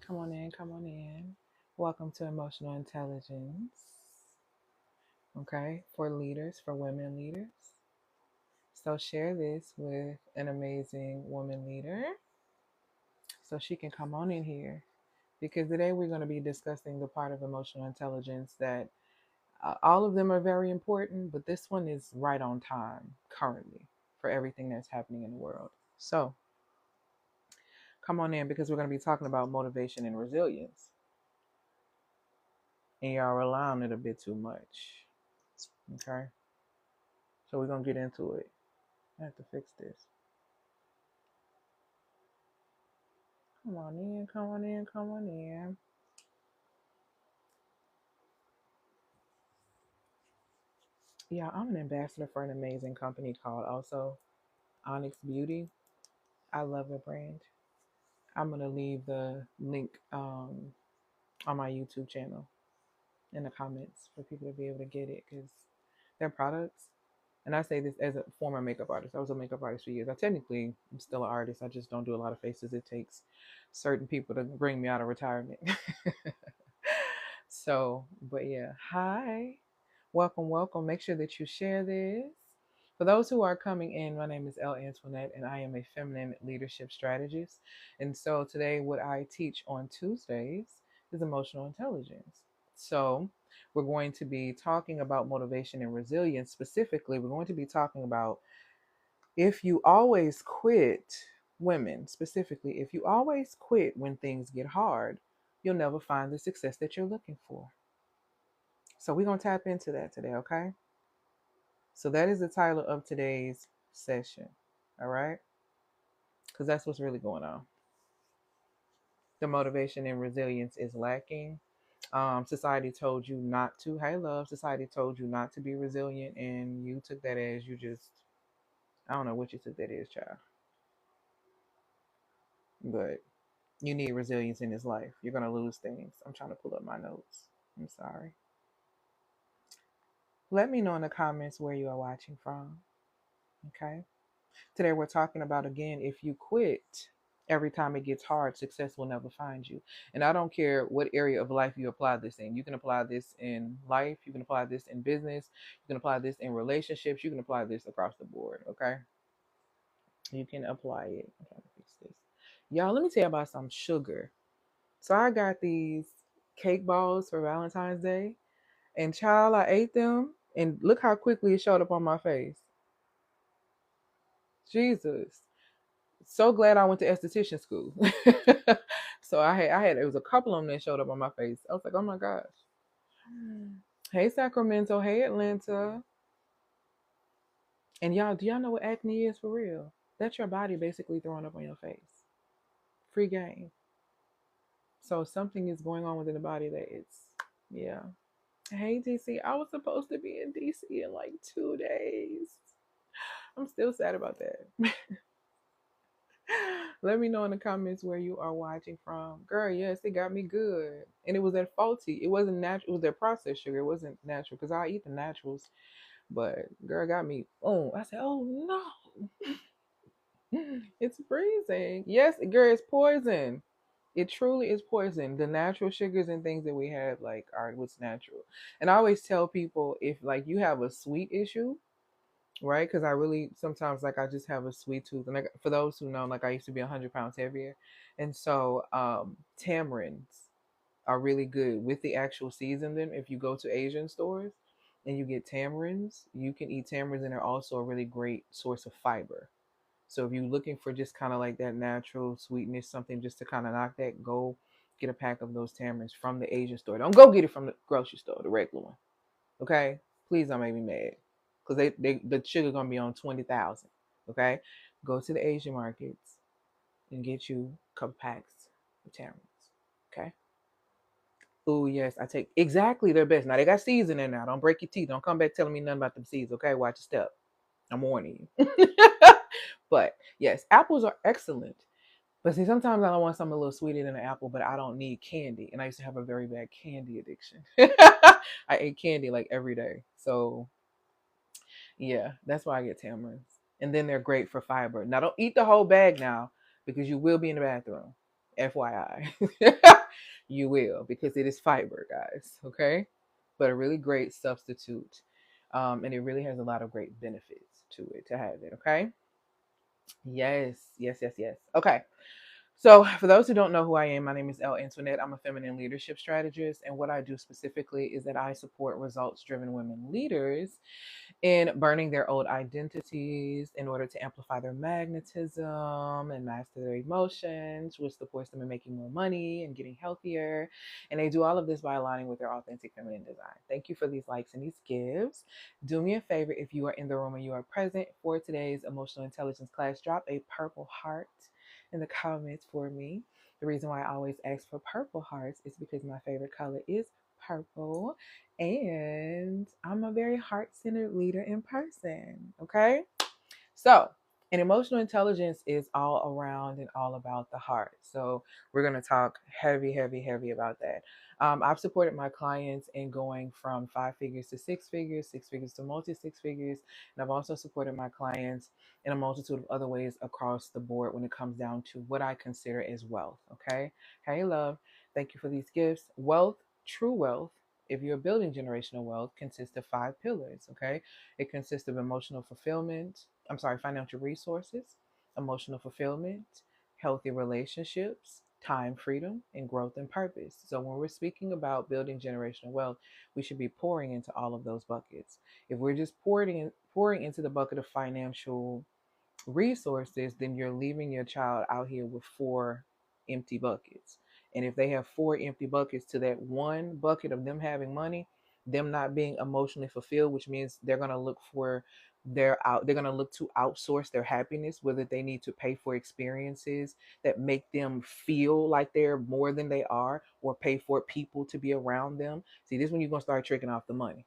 Come on in, come on in. Welcome to Emotional Intelligence, okay? For leaders, for women leaders. So share this with an amazing woman leader so she can come on in here because today we're going to be discussing the part of emotional intelligence that all of them are very important, but this one is right on time currently for everything that's happening in the world. So come on in because we're going to be talking about motivation and resilience. And y'all rely on it a bit too much. Okay. So we're gonna get into it. I have to fix this. Come on in, come on in, come on in. Yeah, I'm an ambassador for an amazing company called also Onyx Beauty. I love the brand. I'm gonna leave the link on my YouTube channel in the comments for people to be able to get it because their products. And I say this as a former makeup artist. I was a makeup artist for years. I technically am still an artist. I just don't do a lot of faces. It takes certain people to bring me out of retirement. So, but yeah, hi, welcome, welcome. Make sure that you share this. For those who are coming in, my name is Elle Antoinette, and I am a feminine leadership strategist. And so today, what I teach on Tuesdays is emotional intelligence. So, we're going to be talking about motivation and resilience. Specifically, we're going to be talking about if you always quit, women specifically, if you always quit when things get hard, you'll never find the success that you're looking for. So we're going to tap into that today, okay? So that is the title of today's session, all right? Because that's what's really going on. The motivation and resilience is lacking. Society told you not to. Hey, love. Society told you not to be resilient, and you took that as you just. I don't know what you took that as, child. But you need resilience in this life. You're gonna lose things. I'm trying to pull up my notes. I'm sorry. Let me know in the comments where you are watching from. Okay. Today we're talking about again, if you quit every time it gets hard, success will never find you. And I don't care what area of life you apply this in. You can apply this in life, you can apply this in business, you can apply this in relationships, you can apply this across the board. Okay. You can apply it. I'm trying to fix this. Y'all, let me tell you about some sugar. So I got these cake balls for Valentine's Day, and child, I ate them, and look how quickly it showed up on my face. Jesus, so glad I went to esthetician school. So I had it was a couple of them that showed up on my face. I was like, oh my gosh. Hey Sacramento, hey Atlanta, and y'all, do y'all know what acne is for real? That's your body basically throwing up on your face. Free game. So something is going on within the body that it's yeah. Hey DC, I was supposed to be in DC in like 2 days. I'm still sad about that. Let me know in the comments where you are watching from. Girl, yes, it got me good. And it was that faulty. It wasn't natural. It was that processed sugar. It wasn't natural because I eat the naturals. But girl got me. Oh, I said, oh no. It's freezing. Yes, girl, it's poison. It truly is poison. The natural sugars and things that we have like are what's natural. And I always tell people if like you have a sweet issue, right? Because I really sometimes like I just have a sweet tooth, and like for those who know, like I used to be 100 pounds heavier, and so tamarinds are really good with the actual seeds in them. If you go to Asian stores and you get tamarinds, you can eat tamarinds, and they're also a really great source of fiber. So if you're looking for just kind of like that natural sweetness, something just to kind of knock that, go get a pack of those tamarinds from the Asian store. Don't go get it from the grocery store, the regular one. Okay, please don't make me mad because they the sugar gonna be on 20,000. Okay, go to the Asian markets and get you a couple packs of tamarinds. Okay. Oh yes, I take exactly their best. Now they got seeds in there now. Don't break your teeth. Don't come back telling me nothing about them seeds. Okay, watch your step. I'm warning you. But yes, apples are excellent. But see, sometimes I don't want something a little sweeter than an apple, but I don't need candy. And I used to have a very bad candy addiction. I ate candy like every day. So yeah, that's why I get tamarins. And then they're great for fiber. Now don't eat the whole bag now because you will be in the bathroom. FYI. You will, because it is fiber, guys. Okay, but a really great substitute, and it really has a lot of great benefits to it to have it. Okay. Yes, yes, yes, yes. Okay. So, for those who don't know who I am, my name is Elle Antoinette. I'm a feminine leadership strategist. And what I do specifically is that I support results driven women leaders in burning their old identities in order to amplify their magnetism and master their emotions, which supports them in making more money and getting healthier. And they do all of this by aligning with their authentic feminine design. Thank you for these likes and these gives. Do me a favor, if you are in the room and you are present for today's emotional intelligence class, drop a purple heart in the comments for me. The reason why I always ask for purple hearts is because my favorite color is purple, and I'm a very heart centered leader in person. Okay. So, and emotional intelligence is all around and all about the heart. So, we're going to talk heavy, heavy, heavy about that. I've supported my clients in going from 5 figures to 6 figures, 6 figures to multi 6 figures. And I've also supported my clients in a multitude of other ways across the board when it comes down to what I consider as wealth. Okay. Hey, love. Thank you for these gifts. Wealth, true wealth, if you're building generational wealth, consists of 5 pillars. Okay. It consists of emotional fulfillment, financial resources, emotional fulfillment, healthy relationships, time freedom, and growth and purpose. So when we're speaking about building generational wealth, we should be pouring into all of those buckets. If we're just pouring into the bucket of financial resources, then you're leaving your child out here with 4 empty buckets. And if they have 4 empty buckets to that one bucket of them having money, them not being emotionally fulfilled, which means they're gonna look for they're gonna look to outsource their happiness, whether they need to pay for experiences that make them feel like they're more than they are, or pay for people to be around them. See, this is when you're gonna start tricking off the money,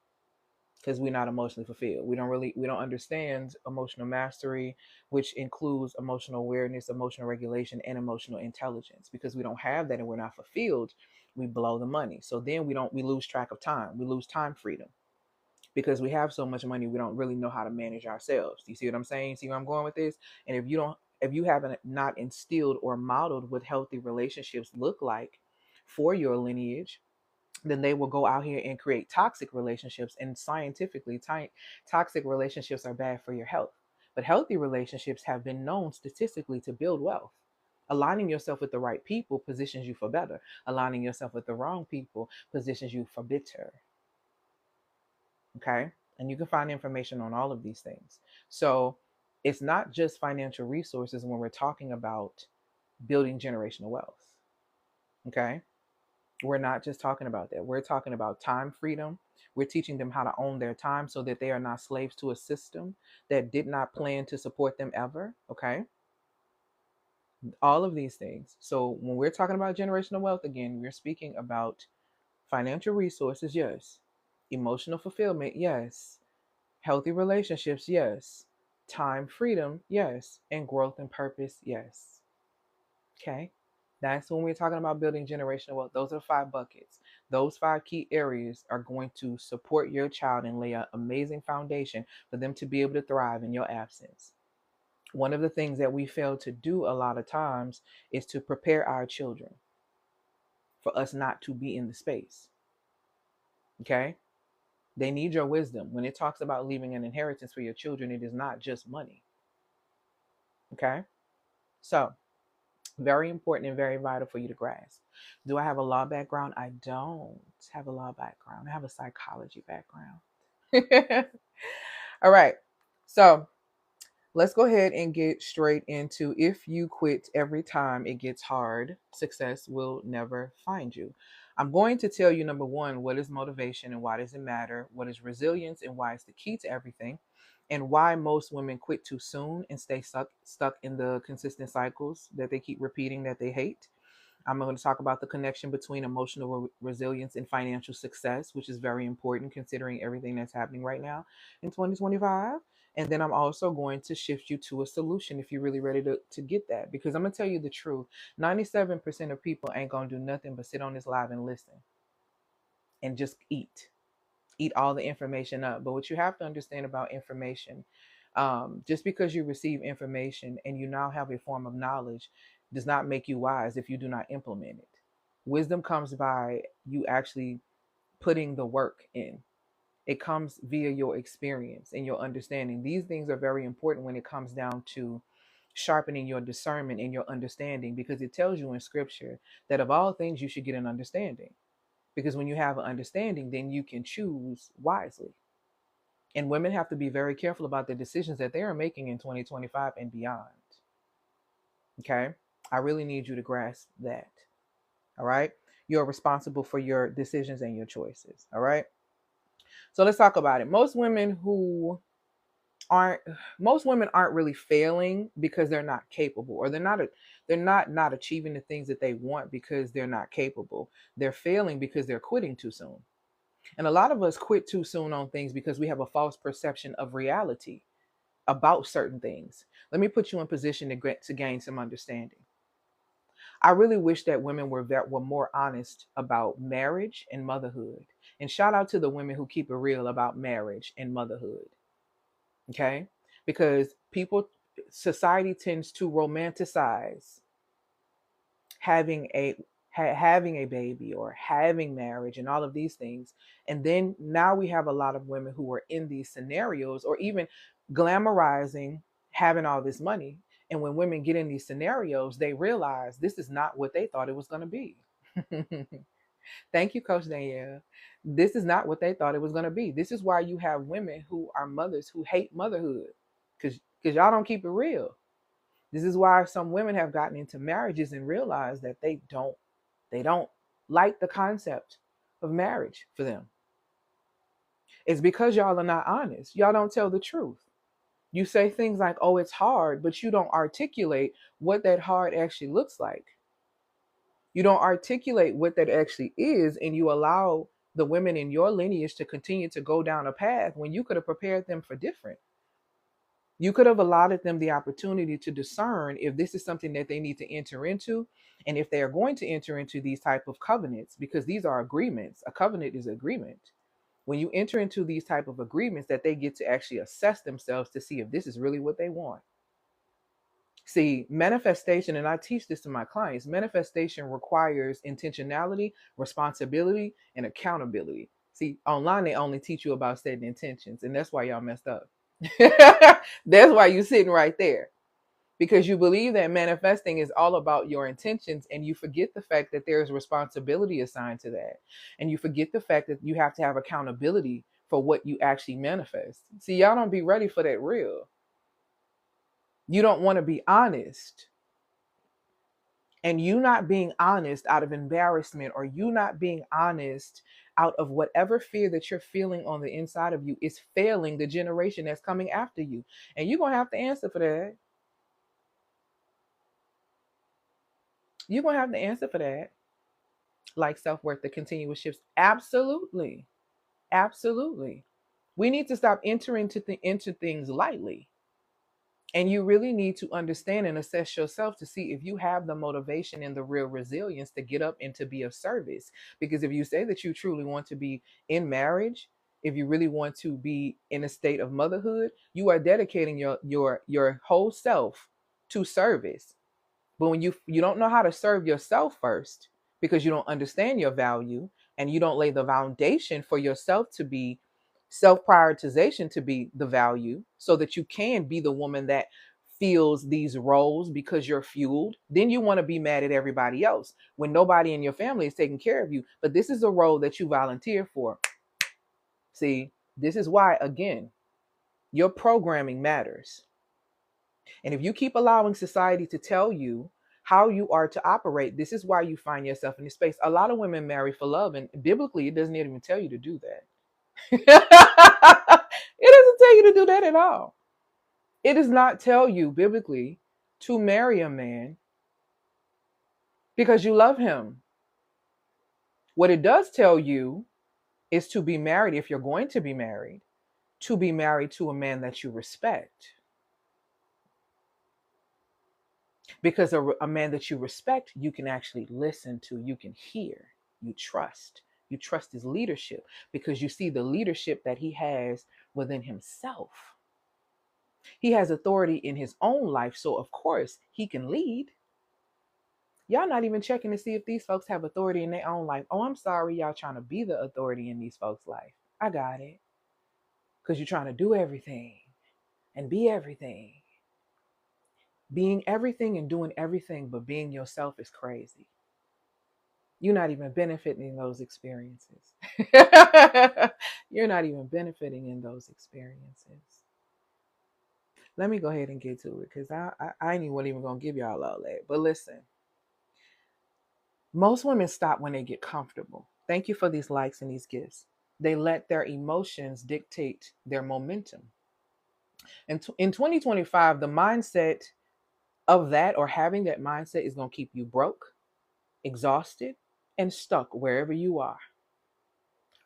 because we're not emotionally fulfilled. We don't understand emotional mastery, which includes emotional awareness, emotional regulation, and emotional intelligence. Because we don't have that and we're not fulfilled, we blow the money. So then we lose track of time. We lose time freedom because we have so much money, we don't really know how to manage ourselves. Do you see what I'm saying? See where I'm going with this? And if you haven't not instilled or modeled what healthy relationships look like for your lineage, then they will go out here and create toxic relationships. And scientifically, toxic relationships are bad for your health. But healthy relationships have been known statistically to build wealth. Aligning yourself with the right people positions you for better. Aligning yourself with the wrong people positions you for bitter. Okay. And you can find information on all of these things. So it's not just financial resources when we're talking about building generational wealth. Okay. We're not just talking about that. We're talking about time freedom. We're teaching them how to own their time so that they are not slaves to a system that did not plan to support them ever. Okay. All of these things. So when we're talking about generational wealth, again, we're speaking about financial resources, yes. Emotional fulfillment, yes. Healthy relationships, yes. Time freedom, yes. And growth and purpose, yes. Okay. That's when we're talking about building generational wealth. Those are the 5 buckets. Those 5 key areas are going to support your child and lay an amazing foundation for them to be able to thrive in your absence. One of the things that we fail to do a lot of times is to prepare our children for us not to be in the space. Okay. They need your wisdom. When it talks about leaving an inheritance for your children, it is not just money. Okay. So, very important and very vital for you to grasp. Do I have a law background? I don't have a law background. I have a psychology background. All right. So let's go ahead and get straight into, if you quit every time it gets hard, success will never find you. I'm going to tell you, number one, what is motivation and why does it matter? What is resilience and why it's the key to everything? And why most women quit too soon and stay stuck in the consistent cycles that they keep repeating that they hate. I'm going to talk about the connection between emotional resilience and financial success, which is very important considering everything that's happening right now in 2025. And then I'm also going to shift you to a solution if you're really ready to get that. Because I'm going to tell you the truth, 97% of people ain't going to do nothing but sit on this live and listen and just eat all the information up. But what you have to understand about information, just because you receive information and you now have a form of knowledge, does not make you wise if you do not implement it. Wisdom comes by you actually putting the work in. It comes via your experience and your understanding. These things are very important when it comes down to sharpening your discernment and your understanding, because it tells you in scripture that of all things you should get an understanding. Because when you have an understanding, then you can choose wisely. And women have to be very careful about the decisions that they are making in 2025 and beyond. Okay? I really need you to grasp that. All right? You're responsible for your decisions and your choices. All right? So let's talk about it. Aren't most women aren't really failing because they're not capable, or they're not achieving the things that they want because they're not capable. They're failing because they're quitting too soon. And a lot of us quit too soon on things because we have a false perception of reality about certain things. Let me put you in position to gain some understanding. I really wish that women were more honest about marriage and motherhood. And shout out to the women who keep it real about marriage and motherhood. Okay? Because society tends to romanticize having having a baby or having marriage and all of these things. And then now we have a lot of women who are in these scenarios, or even glamorizing having all this money. And when women get in these scenarios, they realize this is not what they thought it was going to be. Thank you, Coach Danielle. This is not what they thought it was going to be. This is why you have women who are mothers who hate motherhood, because y'all don't keep it real. This is why some women have gotten into marriages and realized that they don't like the concept of marriage for them. It's because y'all are not honest. Y'all don't tell the truth. You say things like, "Oh, it's hard," but you don't articulate what that hard actually looks like. You don't articulate what that actually is, and you allow the women in your lineage to continue to go down a path when you could have prepared them for different. You could have allotted them the opportunity to discern if this is something that they need to enter into, and if they are going to enter into these type of covenants, because these are agreements. A covenant is agreement. When you enter into these type of agreements, that they get to actually assess themselves to see if this is really what they want. See, manifestation, and I teach this to my clients, manifestation requires intentionality, responsibility, and accountability. See, online they only teach you about setting intentions, and that's why y'all messed up. That's why you're sitting right there, because you believe that manifesting is all about your intentions, and you forget the fact that there's responsibility assigned to that, and you forget the fact that you have to have accountability for what you actually manifest. See, y'all don't be ready for that real. You don't want to be honest. And you not being honest out of embarrassment, or you not being honest out of whatever fear that you're feeling on the inside of you, is failing the generation that's coming after you. And you're going to have to answer for that. You're going to have to answer for that. Like self-worth, the continuous shifts. Absolutely. Absolutely. We need to stop entering into things lightly. And you really need to understand and assess yourself to see if you have the motivation and the real resilience to get up and to be of service. Because if you say that you truly want to be in marriage, if you really want to be in a state of motherhood, you are dedicating your whole self to service. But when you don't know how to serve yourself first, because you don't understand your value, and you don't lay the foundation for yourself to be self prioritization, to be the value, so that you can be the woman that feels these roles because you're fueled, then you want to be mad at everybody else when nobody in your family is taking care of you. But this is a role that you volunteer for. See, this is why, again, your programming matters. And if you keep allowing society to tell you how you are to operate, this is why you find yourself in this space. A lot of women marry for love, and biblically, it doesn't even tell you to do that. It doesn't tell you to do that at all. It does not tell you biblically to marry a man because you love him. What it does tell you is to be married, if you're going to be married, to be married to a man that you respect. Because a man that you respect, you can actually listen to, you can hear, you trust. You trust his leadership because you see the leadership that he has within himself. He has authority in his own life, so of course he can lead. Y'all not even checking to see if these folks have authority in their own life. Oh, I'm sorry, y'all trying to be the authority in these folks' life. I got it. Because you're trying to do everything and be everything. Being everything and doing everything, but being yourself is crazy. You're not even benefiting in those experiences. You're not even benefiting in those experiences. Let me go ahead and get to it because I ain't even gonna give y'all all that. But listen, most women stop when they get comfortable. Thank you for these likes and these gifts. They let their emotions dictate their momentum. And in 2025, the mindset of that or having that mindset is going to keep you broke, exhausted, and stuck wherever you are.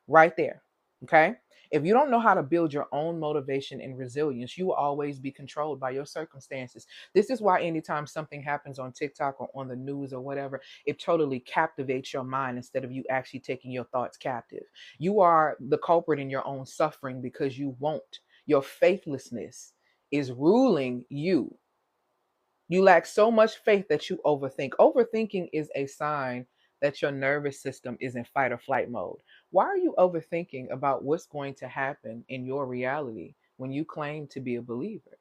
Right there. Okay. If you don't know how to build your own motivation and resilience, you will always be controlled by your circumstances. This is why anytime something happens on TikTok or on the news or whatever, it totally captivates your mind instead of you actually taking your thoughts captive. You are the culprit in your own suffering because you won't. Your faithlessness is ruling you. You lack so much faith that you overthink. Overthinking is a sign that your nervous system is in fight or flight mode. Why are you overthinking about what's going to happen in your reality when you claim to be a believer?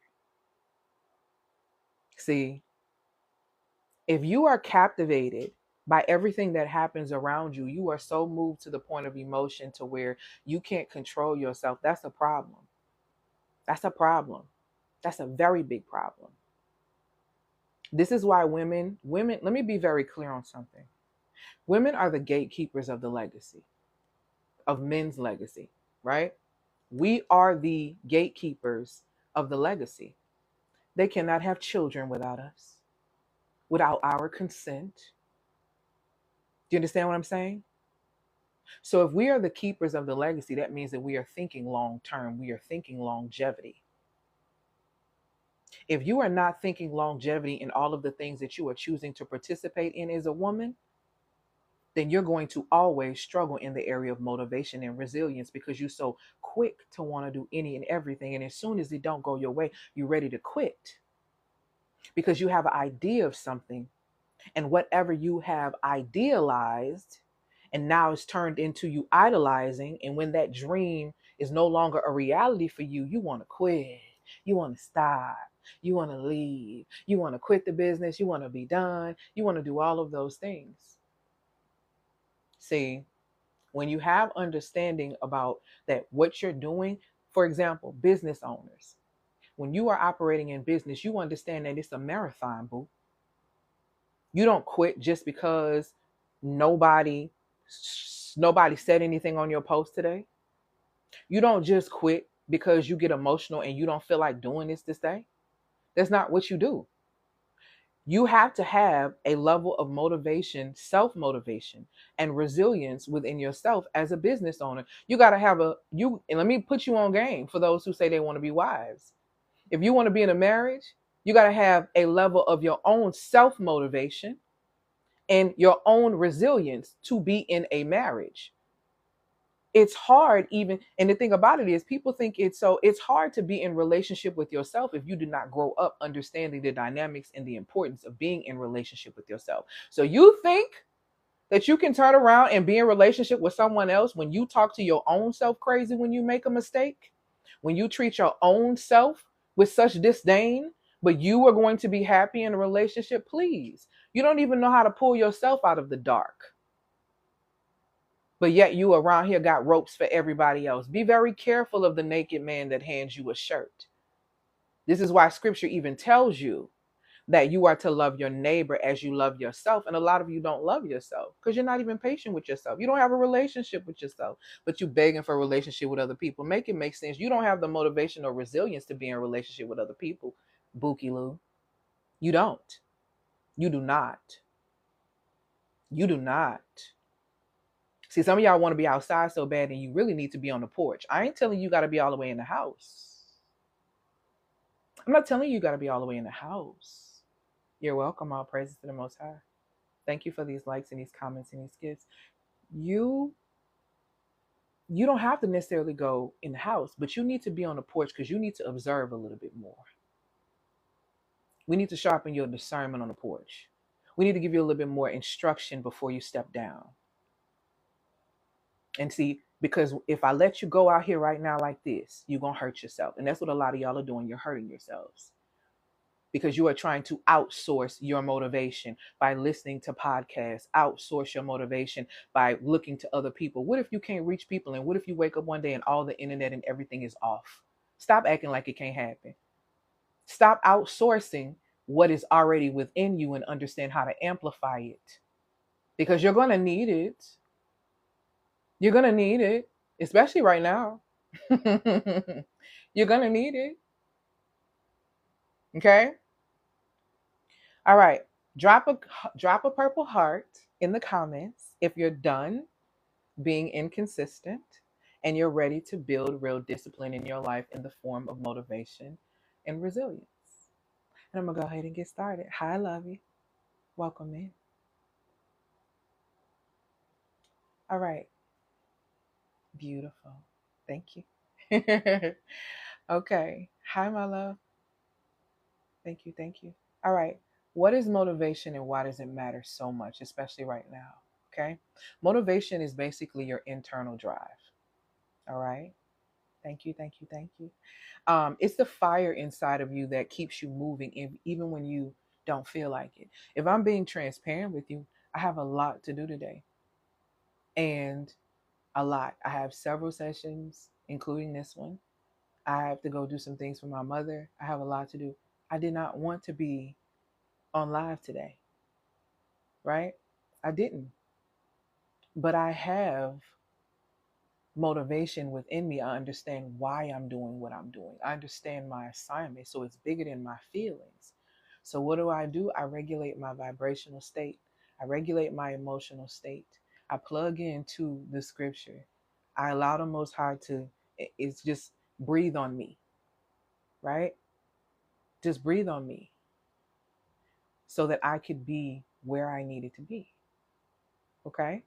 See, if you are captivated by everything that happens around you, you are so moved to the point of emotion to where you can't control yourself. That's a problem. That's a problem. That's a very big problem. This is why women, let me be very clear on something. Women are the gatekeepers of the legacy, of men's legacy, right? We are the gatekeepers of the legacy. They cannot have children without us, without our consent. Do you understand what I'm saying? So if we are the keepers of the legacy, that means that we are thinking long term, we are thinking longevity. If you are not thinking longevity in all of the things that you are choosing to participate in as a woman, then you're going to always struggle in the area of motivation and resilience because you're so quick to want to do any and everything. And as soon as it don't go your way, you're ready to quit because you have an idea of something, and whatever you have idealized and now it's turned into you idolizing. And when that dream is no longer a reality for you, you want to quit. You want to stop. You want to leave. You want to quit the business. You want to be done. You want to do all of those things. See, when you have understanding about that, what you're doing, for example, business owners, when you are operating in business, you understand that it's a marathon, boo. You don't quit just because nobody nobody said anything on your post today. You don't just quit because you get emotional and you don't feel like doing this day. That's not what you do. You have to have a level of motivation, self motivation, and resilience within yourself as a business owner. You got to have and let me put you on game for those who say they want to be wives. If you want to be in a marriage, you got to have a level of your own self motivation and your own resilience to be in a marriage. It's hard even, and the thing about it is people think it's hard to be in relationship with yourself if you do not grow up understanding the dynamics and the importance of being in relationship with yourself. So you think that you can turn around and be in relationship with someone else when you talk to your own self crazy when you make a mistake, when you treat your own self with such disdain, but you are going to be happy in a relationship? Please, you don't even know how to pull yourself out of the dark, but yet you around here got ropes for everybody else. Be very careful of the naked man that hands you a shirt. This is why scripture even tells you that you are to love your neighbor as you love yourself. And a lot of you don't love yourself because you're not even patient with yourself. You don't have a relationship with yourself, but you begging for a relationship with other people. Make it make sense. You don't have the motivation or resilience to be in a relationship with other people. Bookie Lou. You don't. You do not. You do not. See, some of y'all want to be outside so bad and you really need to be on the porch. I ain't telling you got to be all the way in the house. I'm not telling you got to be all the way in the house. You're welcome. All praises to the Most High. Thank you for these likes and these comments and these gifts. You don't have to necessarily go in the house, but you need to be on the porch because you need to observe a little bit more. We need to sharpen your discernment on the porch. We need to give you a little bit more instruction before you step down. And see, because if I let you go out here right now like this, you're going to hurt yourself. And that's what a lot of y'all are doing. You're hurting yourselves because you are trying to outsource your motivation by listening to podcasts, outsource your motivation by looking to other people. What if you can't reach people? And what if you wake up one day and all the internet and everything is off? Stop acting like it can't happen. Stop outsourcing what is already within you and understand how to amplify it, because you're going to need it. You're going to need it, especially right now. You're going to need it. Okay? All right. Drop a purple heart in the comments if you're done being inconsistent and you're ready to build real discipline in your life in the form of motivation and resilience. And I'm going to go ahead and get started. Hi, Lovey. Welcome in. All right. Beautiful. Thank you. Okay. Hi, my love. Thank you. Thank you. All right. What is motivation and why does it matter so much, especially right now? Okay. Motivation is basically your internal drive. All right. Thank you. Thank you. Thank you. It's the fire inside of you that keeps you moving, even when you don't feel like it. If I'm being transparent with you, I have a lot to do today. And a lot. I have several sessions, including this one. I have to go do some things for my mother. I have a lot to do. I did not want to be on live today, right? I didn't. But I have motivation within me. I understand why I'm doing what I'm doing. I understand my assignment. So it's bigger than my feelings. So what do? I regulate my vibrational state. I regulate my emotional state. I plug into the scripture. I allow the Most High to, it's just breathe on me, right? Just breathe on me so that I could be where I needed to be. Okay?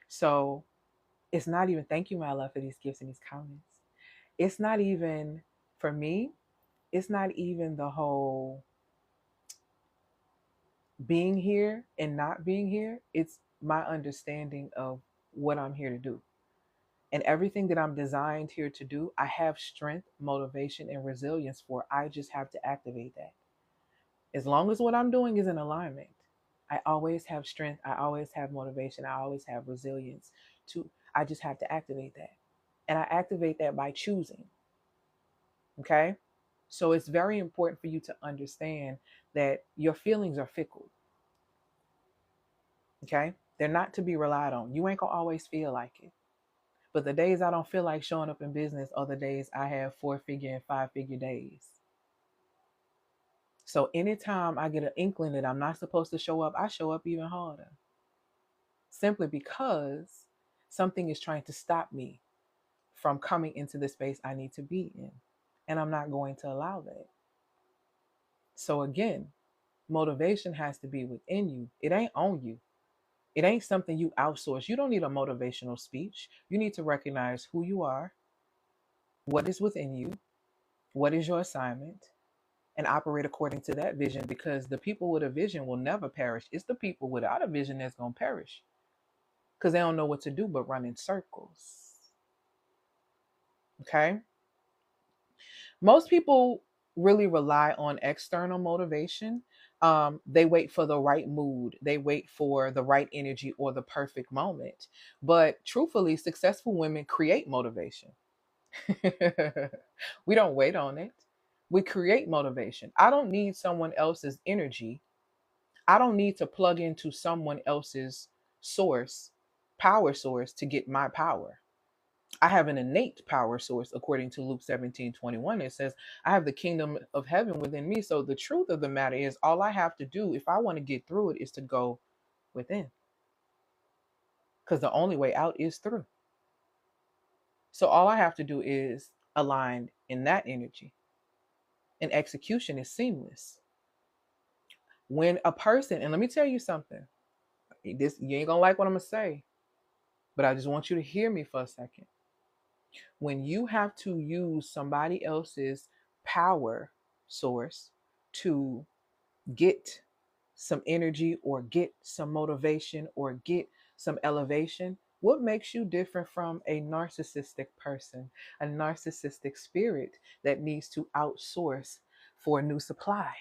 So it's not even, thank you, my love, for these gifts and these comments. It's not even, for me, it's not even the whole being here and not being here. It's my understanding of what I'm here to do. And everything that I'm designed here to do, I have strength, motivation, and resilience for. I just have to activate that. As long as what I'm doing is in alignment, I always have strength. I always have motivation. I always have resilience. I just have to activate that. And I activate that by choosing. Okay? So it's very important for you to understand that your feelings are fickle. Okay? They're not to be relied on. You ain't gonna always feel like it. But the days I don't feel like showing up in business are the days I have 4-figure and 5-figure days. So anytime I get an inkling that I'm not supposed to show up, I show up even harder. Simply because something is trying to stop me from coming into the space I need to be in. And I'm not going to allow that. So again, motivation has to be within you. It ain't on you. It ain't something you outsource. You don't need a motivational speech. You need to recognize who you are, what is within you, what is your assignment, and operate according to that vision, because the people with a vision will never perish. It's the people without a vision that's going to perish because they don't know what to do but run in circles. Okay? Most people really rely on external motivation. They wait for the right mood, they wait for the right energy or the perfect moment. But truthfully, successful women create motivation. We don't wait on it. We create motivation. I don't need someone else's energy. I don't need to plug into someone else's source, power source, to get my power. I have an innate power source, according to Luke 17:21. It says, I have the kingdom of heaven within me. So the truth of the matter is, all I have to do, if I want to get through it, is to go within. Because the only way out is through. So all I have to do is align in that energy. And execution is seamless. When a person, and let me tell you something, this, you ain't gonna like what I'm gonna say, but I just want you to hear me for a second. When you have to use somebody else's power source to get some energy or get some motivation or get some elevation, what makes you different from a narcissistic person, a narcissistic spirit that needs to outsource for a new supply?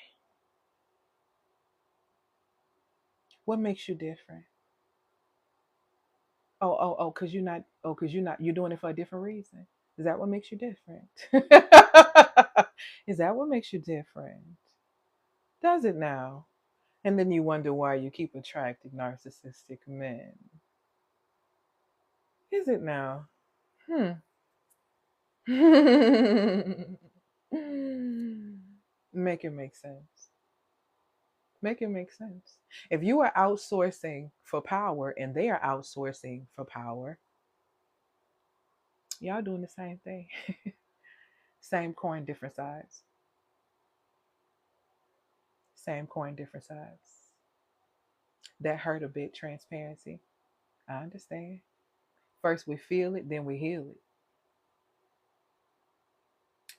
What makes you different? Because you're doing it for a different reason. Is that what makes you different? Is that what makes you different? Does it now? And then you wonder why you keep attracting narcissistic men. Is it now? Hmm. Make it make sense. Make it make sense. If you are outsourcing for power and they are outsourcing for power, y'all doing the same thing. Same coin, different sides. Same coin, different sides. That hurt a bit, transparency. I understand. First we feel it, then we heal it.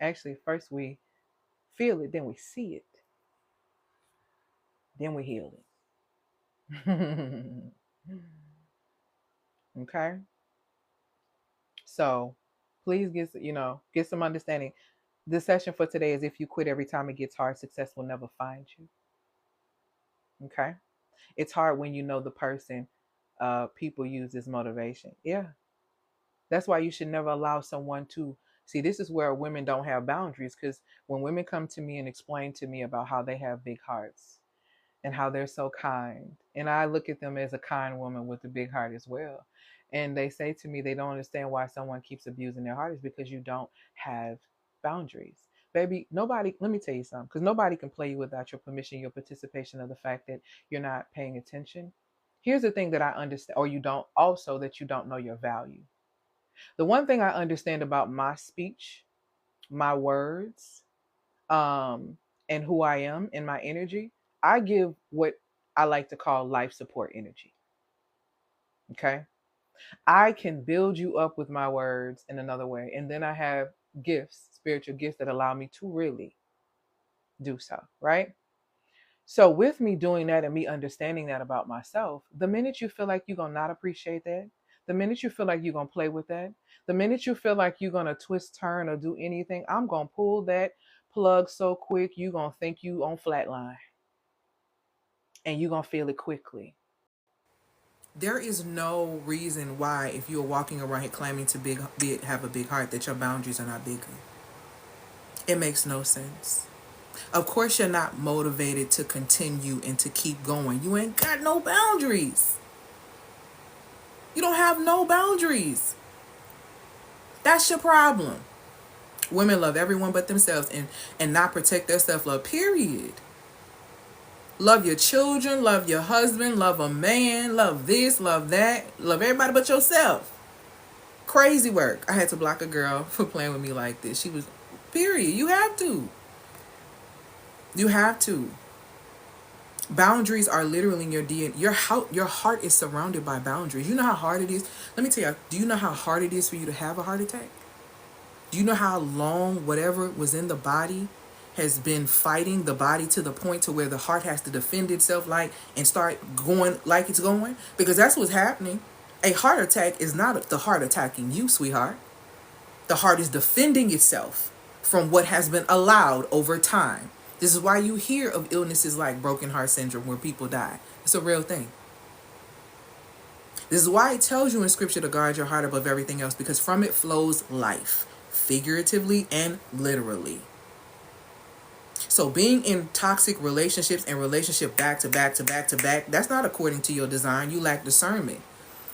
Actually, first we feel it, then we see it, then we heal it. Okay? So please get some understanding. The session for today is if you quit every time it gets hard, success will never find you. Okay? It's hard when you know the person people use as motivation. Yeah. That's why you should never allow someone to see. This is where women don't have boundaries, because when women come to me and explain to me about how they have big hearts and how they're so kind, and I look at them as a kind woman with a big heart as well, and they say to me they don't understand why someone keeps abusing their heart, is because you don't have boundaries. Baby, nobody, let me tell you something, because nobody can play you without your permission, your participation, of the fact that you're not paying attention. Here's the thing that I understand, or you don't, also that you don't know your value. The one thing I understand about my speech, my words, and who I am and my energy, I give what I like to call life support energy. Okay. I can build you up with my words in another way. And then I have gifts, spiritual gifts, that allow me to really do so. Right. So with me doing that and me understanding that about myself, the minute you feel like you're going to not appreciate that, the minute you feel like you're going to play with that, the minute you feel like you're going to twist, turn, or do anything, I'm going to pull that plug so quick, you're going to think you on flatline. And you're going to feel it quickly. There is no reason why, if you're walking around here claiming to have a big heart, that your boundaries are not bigger. It makes no sense. Of course you're not motivated to continue and to keep going. You ain't got no boundaries. You don't have no boundaries. That's your problem. Women love everyone but themselves, and not protect their self-love, period. Love your children, love your husband, love a man, love this, love that, love everybody but yourself. Crazy work. I had to block a girl for playing with me like this. She was, period. You have to. You have to. Boundaries are literally in your DNA. Your heart is surrounded by boundaries. You know how hard it is? Let me tell you, do you know how hard it is for you to have a heart attack? Do you know how long whatever was in the body has been fighting the body to the point to where the heart has to defend itself and start going like it's going? Because that's what's happening. A heart attack is not the heart attacking you, sweetheart. The heart is defending itself from what has been allowed over time. This is why you hear of illnesses like broken heart syndrome where people die. It's a real thing. This is why it tells you in scripture to guard your heart above everything else, because from it flows life, figuratively and literally. So being in toxic relationships and relationship back to back to back to back, that's not according to your design. You lack discernment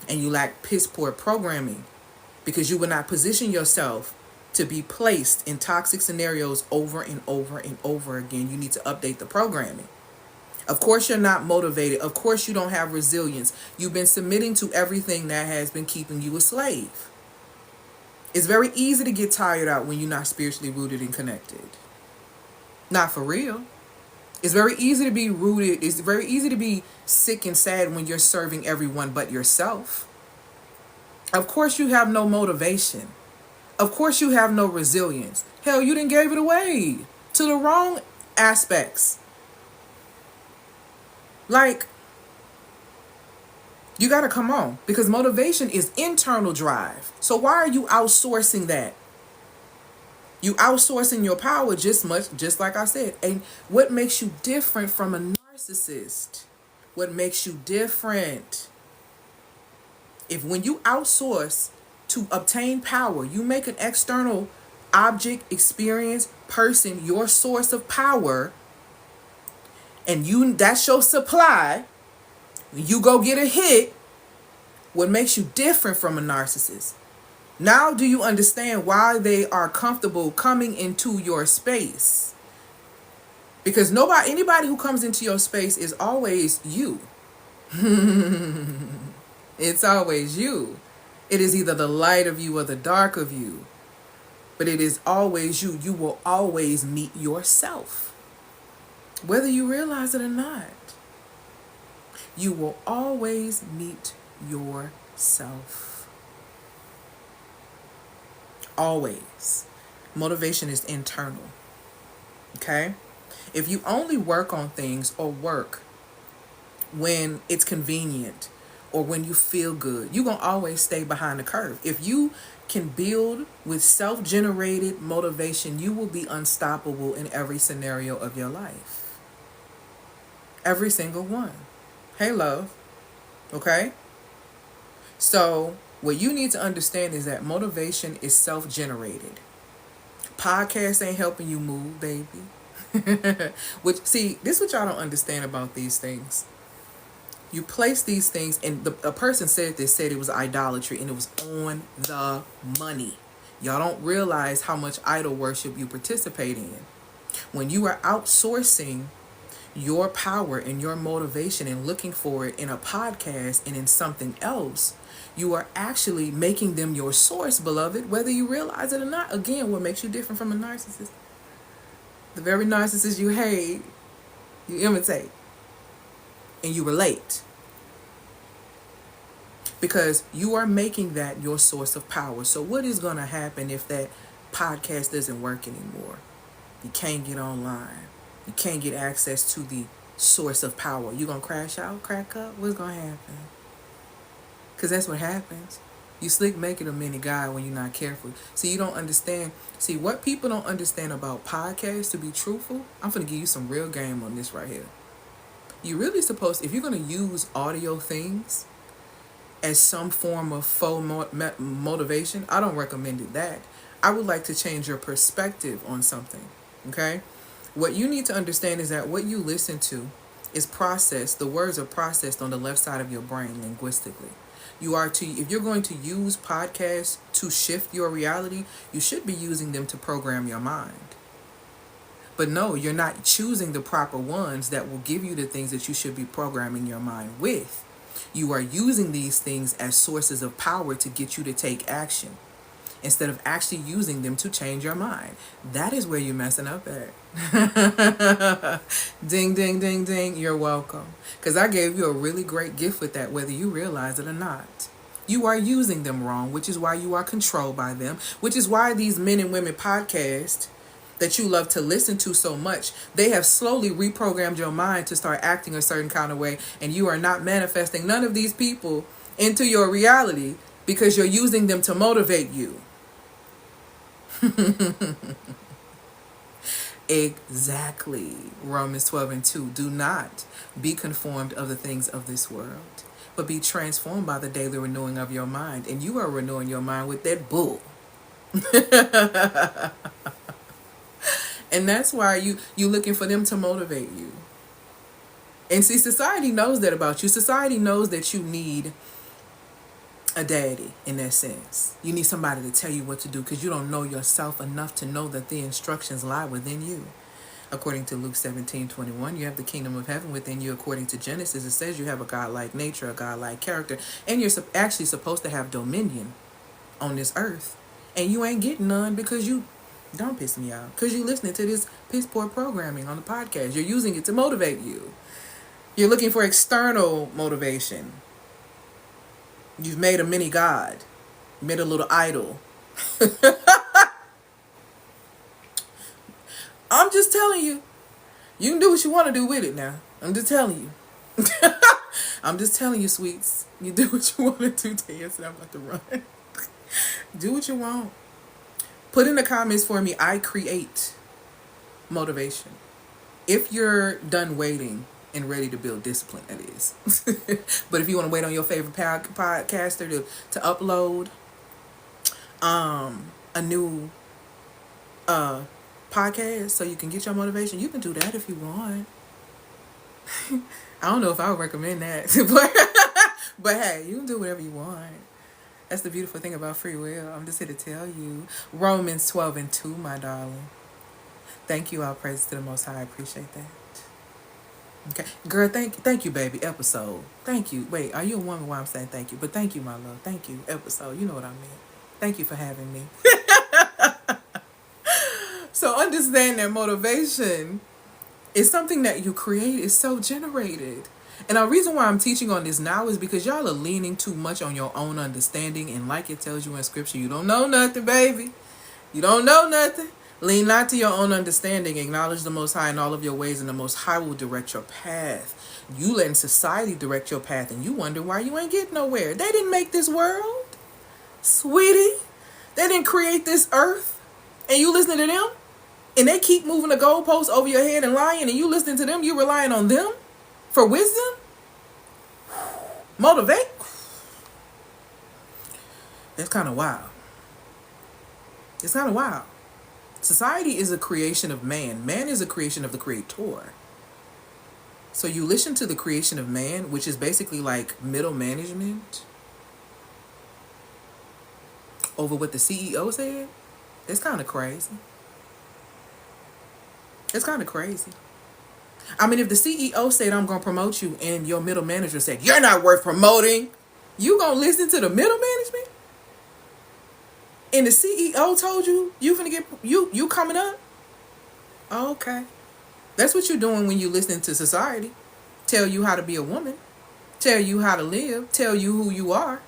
and you lack piss poor programming, because you will not position yourself to be placed in toxic scenarios over and over and over again. You need to update the programming. Of course, you're not motivated. Of course, you don't have resilience. You've been submitting to everything that has been keeping you a slave. It's very easy to get tired out when you're not spiritually rooted and connected. Not for real. It's very easy to be rooted. It's very easy to be sick and sad when you're serving everyone but yourself. Of course, you have no motivation. Of course, you have no resilience. Hell, you done gave it away to the wrong aspects. Like, you got to come on, because motivation is internal drive. So why are you outsourcing that? You outsourcing your power just like I said. And what makes you different from a narcissist? What makes you different? If when you outsource to obtain power, you make an external object, experience, person your source of power, and that's your supply, you go get a hit. What makes you different from a narcissist? Now do you understand why they are comfortable coming into your space? Because anybody who comes into your space is always you. It's always you. It is either the light of you or the dark of you. But it is always you. You will always meet yourself. Whether you realize it or not. You will always meet yourself. Always. Motivation is internal. Okay? If you only work on things or work when it's convenient or when you feel good, you're going to always stay behind the curve. If you can build with self-generated motivation, you will be unstoppable in every scenario of your life. Every single one. Hey, love. Okay? So what you need to understand is that motivation is self-generated. Podcast ain't helping you move, baby. Which, see, this is what y'all don't understand about these things. You place these things, and a person said it was idolatry, and it was on the money. Y'all don't realize how much idol worship you participate in. When you are outsourcing your power and your motivation and looking for it in a podcast and in something else, you are actually making them your source, beloved, whether you realize it or not. Again, what makes you different from a narcissist? The very narcissist you hate, you imitate. And you relate. Because you are making that your source of power. So what is going to happen if that podcast doesn't work anymore? You can't get online. You can't get access to the source of power. You going to crash out, crack up? What's going to happen? Because that's what happens. You slick make it a mini guy when you're not careful. See, you don't understand. See, what people don't understand about podcasts, to be truthful, I'm going to give you some real game on this right here. You're really supposed, if you're going to use audio things as some form of faux motivation, I don't recommend it that. I would like to change your perspective on something, okay? What you need to understand is that what you listen to is processed. The words are processed on the left side of your brain linguistically. If you're going to use podcasts to shift your reality, you should be using them to program your mind. But no, you're not choosing the proper ones that will give you the things that you should be programming your mind with. You are using these things as sources of power to get you to take action instead of actually using them to change your mind. That is where you're messing up at. Ding, ding, ding, ding. You're welcome. Because I gave you a really great gift with that, whether you realize it or not. You are using them wrong, which is why you are controlled by them, which is why these men and women podcasts that you love to listen to so much, they have slowly reprogrammed your mind to start acting a certain kind of way, and you are not manifesting none of these people into your reality because you're using them to motivate you. Exactly. Romans 12:2. Do not be conformed of the things of this world, but be transformed by the daily renewing of your mind. And you are renewing your mind with that bull. And that's why you looking for them to motivate you. And see, society knows that about you. Society knows that you need a daddy in that sense. You need somebody to tell you what to do because you don't know yourself enough to know that the instructions lie within you. According to Luke 17:21, you have the kingdom of heaven within you. According to Genesis, it says you have a godlike nature, a godlike character, and you're actually supposed to have dominion on this earth. And you ain't getting none because you don't piss me off. Because you're listening to this piss poor programming on the podcast. You're using it to motivate you. You're looking for external motivation. You've made a mini god. You made a little idol. I'm just telling you. You can do what you want to do with it now. I'm just telling you. I'm just telling you, sweets. You do what you want to do, Taya, and I'm about to run. Do what you want. Put in the comments for me, I create motivation. If you're done waiting and ready to build discipline, that is. But if you want to wait on your favorite podcaster to upload a new podcast so you can get your motivation, you can do that if you want. I don't know if I would recommend that. But hey, you can do whatever you want. That's the beautiful thing about free will. I'm just here to tell you. Romans 12:2, my darling. Thank you, all praises to the Most High. I appreciate that. Okay, girl, thank you, baby. Episode. Thank you. Wait, are you a woman? Why I'm saying thank you? But thank you, my love. Thank you. Episode. You know what I mean. Thank you for having me. So understand that motivation is something that you create. Is self-generated. And the reason why I'm teaching on this now is because y'all are leaning too much on your own understanding. And like it tells you in scripture, you don't know nothing, baby. You don't know nothing. Lean not to your own understanding. Acknowledge the Most High in all of your ways, and the Most High will direct your path. You letting society direct your path, and you wonder why you ain't getting nowhere. They didn't make this world, sweetie. They didn't create this earth. And you listening to them? And they keep moving the goalposts over your head and lying, and you listening to them? You relying on them for wisdom? Motivate? That's kind of wild. It's kind of wild. Society is a creation of man. Man is a creation of the Creator. So you listen to the creation of man, which is basically like middle management, over what the CEO said. It's kind of crazy. It's kind of crazy. I mean, if the CEO said, I'm going to promote you, and your middle manager said, you're not worth promoting, you going to listen to the middle management? And the CEO told you finna get you coming up? Okay. That's what you're doing when you listen to society. Tell you how to be a woman. Tell you how to live. Tell you who you are.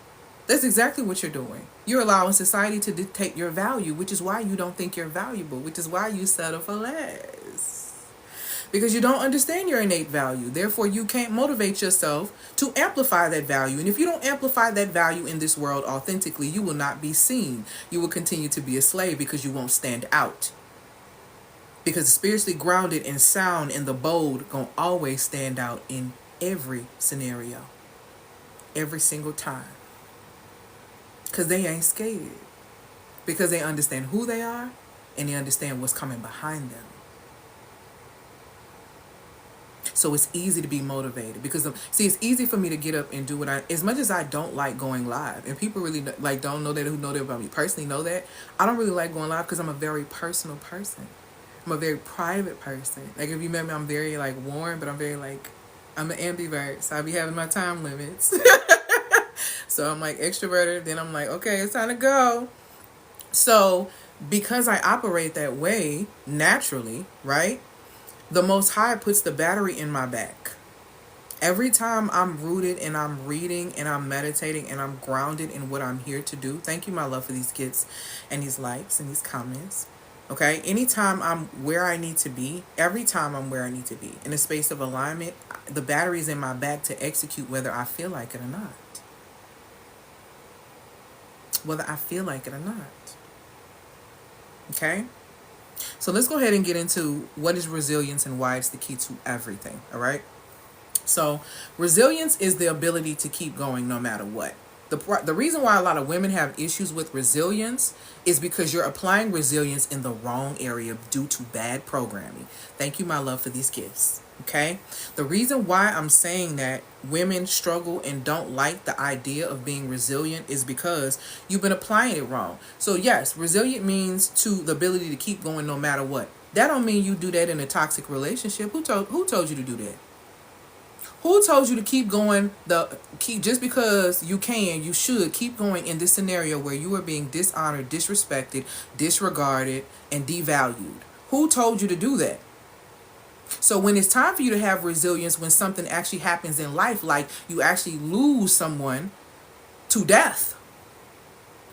That's exactly what you're doing. You're allowing society to dictate your value, which is why you don't think you're valuable, which is why you settle for less. Because you don't understand your innate value. Therefore, you can't motivate yourself to amplify that value. And if you don't amplify that value in this world authentically, you will not be seen. You will continue to be a slave because you won't stand out. Because spiritually grounded and sound and the bold gonna always stand out in every scenario. Every single time. Because they ain't scared. Because they understand who they are and they understand what's coming behind them. So it's easy to be motivated because it's easy for me to get up and do as much as I don't like going live, and people really like don't know that, who know that about me personally know that I don't really like going live because I'm a very personal person. I'm a very private person. Like if you met me, I'm very like warm, but I'm an ambivert, so I be having my time limits. So I'm like extroverted, then I'm like, okay, it's time to go. So because I operate that way naturally, right? The Most High puts the battery in my back. Every time I'm rooted and I'm reading and I'm meditating and I'm grounded in what I'm here to do. Thank you, my love, for these gifts and these likes and these comments. Okay? Anytime I'm where I need to be, every time I'm where I need to be, in a space of alignment, the battery's in my back to execute whether I feel like it or not. Whether I feel like it or not. Okay? So let's go ahead and get into what is resilience and why it's the key to everything. All right. So resilience is the ability to keep going no matter what. The reason why a lot of women have issues with resilience is because you're applying resilience in the wrong area due to bad programming. Thank you, my love, for these gifts. Okay. The reason why I'm saying that women struggle and don't like the idea of being resilient is because you've been applying it wrong. So yes, resilient means the ability to keep going no matter what. That don't mean you do that in a toxic relationship. Who told you to do that? Who told you to keep going? Just because you should keep going in this scenario where you are being dishonored, disrespected, disregarded, and devalued. Who told you to do that? So when it's time for you to have resilience, when something actually happens in life, like you actually lose someone to death,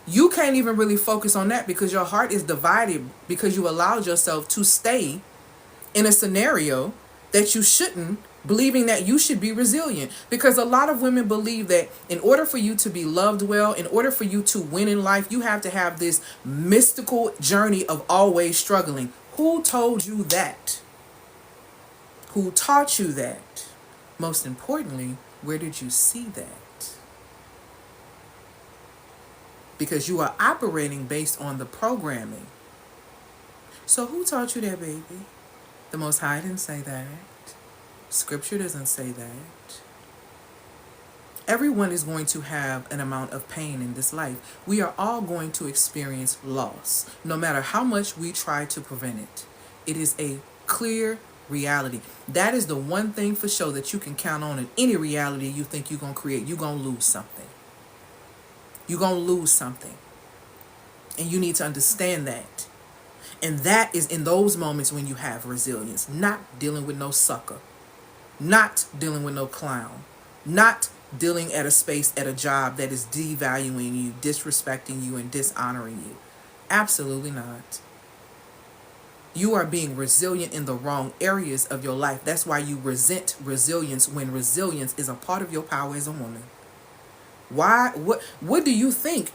you can't even really focus on that because your heart is divided because you allowed yourself to stay in a scenario that you shouldn't believing that you should be resilient. Because a lot of women believe that in order for you to be loved well, in order for you to win in life, you have to have this mystical journey of always struggling. Who told you that? Who taught you that? Most importantly, where did you see that? Because you are operating based on the programming. So who taught you that, baby? The Most High didn't say that. Scripture doesn't say that. Everyone is going to have an amount of pain in this life. We are all going to experience loss, no matter how much we try to prevent it. It is a clear reality. That is the one thing for sure that you can count on in any reality you think you're going to create. You're going to lose something. You're going to lose something. And you need to understand that. And that is in those moments when you have resilience, not dealing with no sucker, not dealing with no clown, not dealing at a space at a job that is devaluing you, disrespecting you, and dishonoring you. Absolutely not. You are being resilient in the wrong areas of your life. That's why you resent resilience when resilience is a part of your power as a woman. Why? What do you think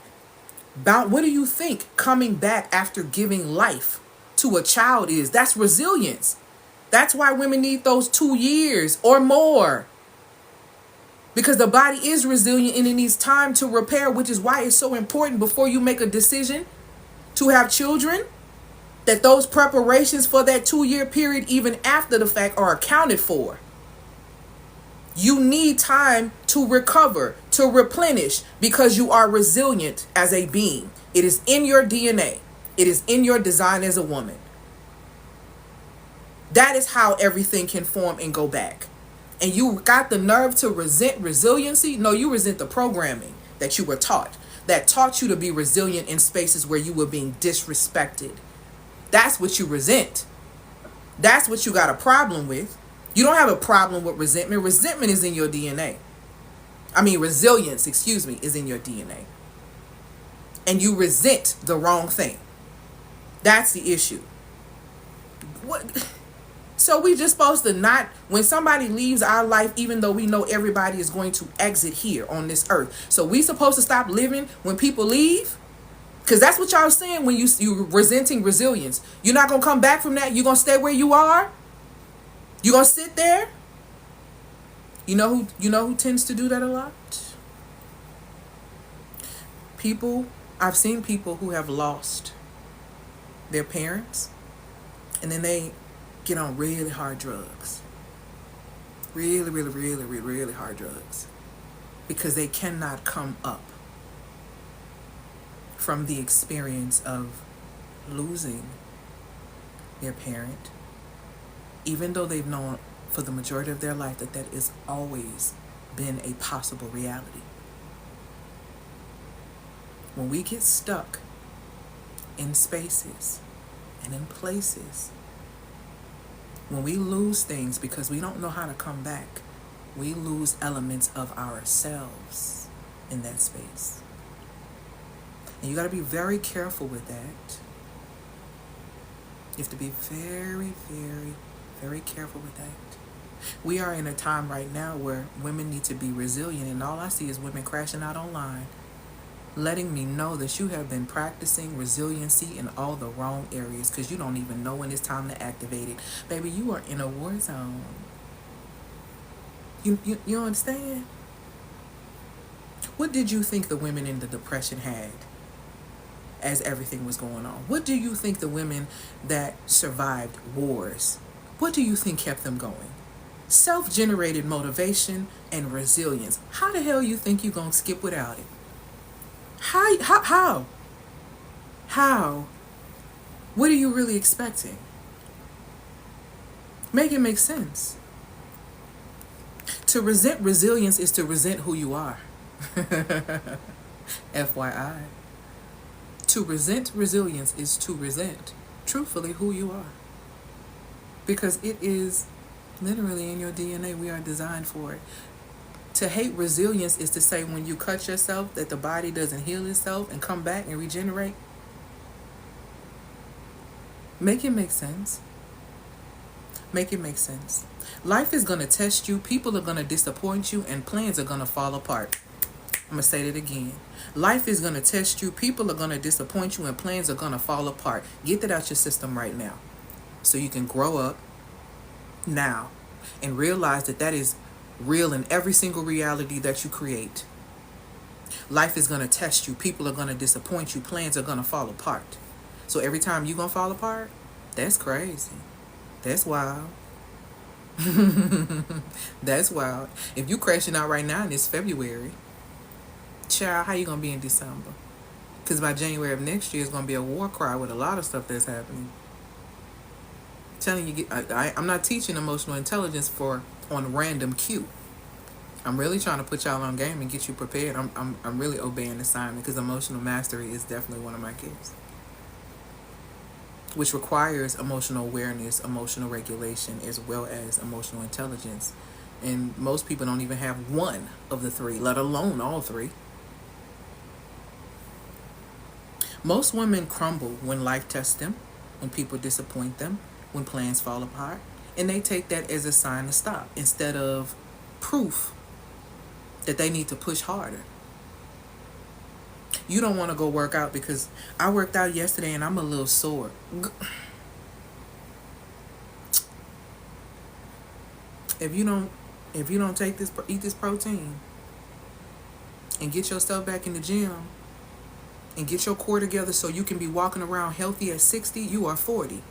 about, what do you think coming back after giving life to a child is? That's resilience. That's why women need those 2 years or more. Because the body is resilient and it needs time to repair, which is why it's so important before you make a decision to have children, that those preparations for that 2-year period, even after the fact, are accounted for. You need time to recover, to replenish, because you are resilient as a being. It is in your DNA. It is in your design as a woman. That is how everything can form and go back. And you got the nerve to resent resiliency? No, you resent the programming that you were taught, that taught you to be resilient in spaces where you were being disrespected. That's what you resent. That's what you got a problem with. You don't have a problem with resentment. Resentment is in your DNA. Resilience, is in your DNA. And you resent the wrong thing. That's the issue. What? So we just supposed to not, when somebody leaves our life, even though we know everybody is going to exit here on this earth, so we supposed to stop living when people leave? Because that's what y'all saying when you resenting resilience. You're not going to come back from that? You're going to stay where you are? You're going to sit there? You know who tends to do that a lot? I've seen people who have lost their parents, and then they get on really hard drugs. Really, really, really, really, really hard drugs. Because they cannot come up from the experience of losing their parent, even though they've known for the majority of their life that has always been a possible reality. When we get stuck in spaces and in places, when we lose things because we don't know how to come back, we lose elements of ourselves in that space. And you got to be very careful with that. You have to be very, very, very careful with that. We are in a time right now where women need to be resilient, and all I see is women crashing out online, letting me know that you have been practicing resiliency in all the wrong areas because you don't even know when it's time to activate it. Baby, you are in a war zone. You understand? What did you think the women in the Depression had as everything was going on? What do you think the women that survived wars, what do you think kept them going? Self-generated motivation and resilience. How the hell you think you're going to skip without it? How? What are you really expecting? Make it make sense. To resent resilience is to resent who you are. FYI. To resent resilience is to resent, truthfully, who you are. Because it is literally in your DNA. We are designed for it. To hate resilience is to say when you cut yourself that the body doesn't heal itself and come back and regenerate. Make it make sense. Make it make sense. Life is going to test you, people are going to disappoint you, and plans are going to fall apart. I'm going to say that again. Life is going to test you, people are going to disappoint you, and plans are going to fall apart. Get that out your system right now so you can grow up now and realize that that is real in every single reality that you create. Life is going to test you, people are going to disappoint you, plans are going to fall apart. So every time you're going to fall apart, that's crazy. That's wild. That's wild. If you crashing out right now and it's February, child, how you gonna be in December? Because by January of next year, it's gonna be a war cry with a lot of stuff that's happening. I'm telling you, I'm not teaching emotional intelligence for on random cue. I'm really trying to put y'all on game and get you prepared. I'm really obeying assignment because emotional mastery is definitely one of my gifts, which requires emotional awareness, emotional regulation, as well as emotional intelligence. And most people don't even have one of the three, let alone all three. Most women crumble when life tests them, when people disappoint them, when plans fall apart, and they take that as a sign to stop instead of proof that they need to push harder. You don't want to go work out because I worked out yesterday and I'm a little sore. If you don't eat this protein and get yourself back in the gym and get your core together so you can be walking around healthy at 60, you are 40.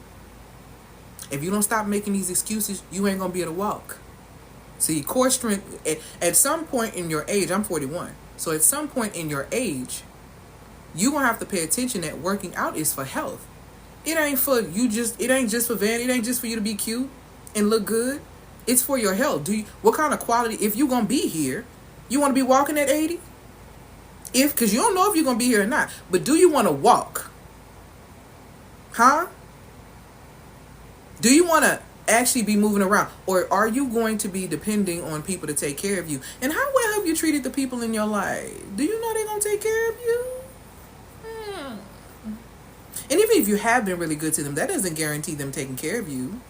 If you don't stop making these excuses, you ain't gonna be able to walk. See, core strength at some point in your age, I'm 41. So at some point in your age, you gonna have to pay attention that working out is for health. It ain't for you it ain't just for vanity, it ain't just for you to be cute and look good. It's for your health. What kind of quality, if you gonna be here, you wanna be walking at 80? Because you don't know if you're gonna be here or not, but do you wanna walk? Huh? Do you wanna actually be moving around, or are you going to be depending on people to take care of you? And how well have you treated the people in your life? Do you know they're gonna take care of you? And even if you have been really good to them, that doesn't guarantee them taking care of you.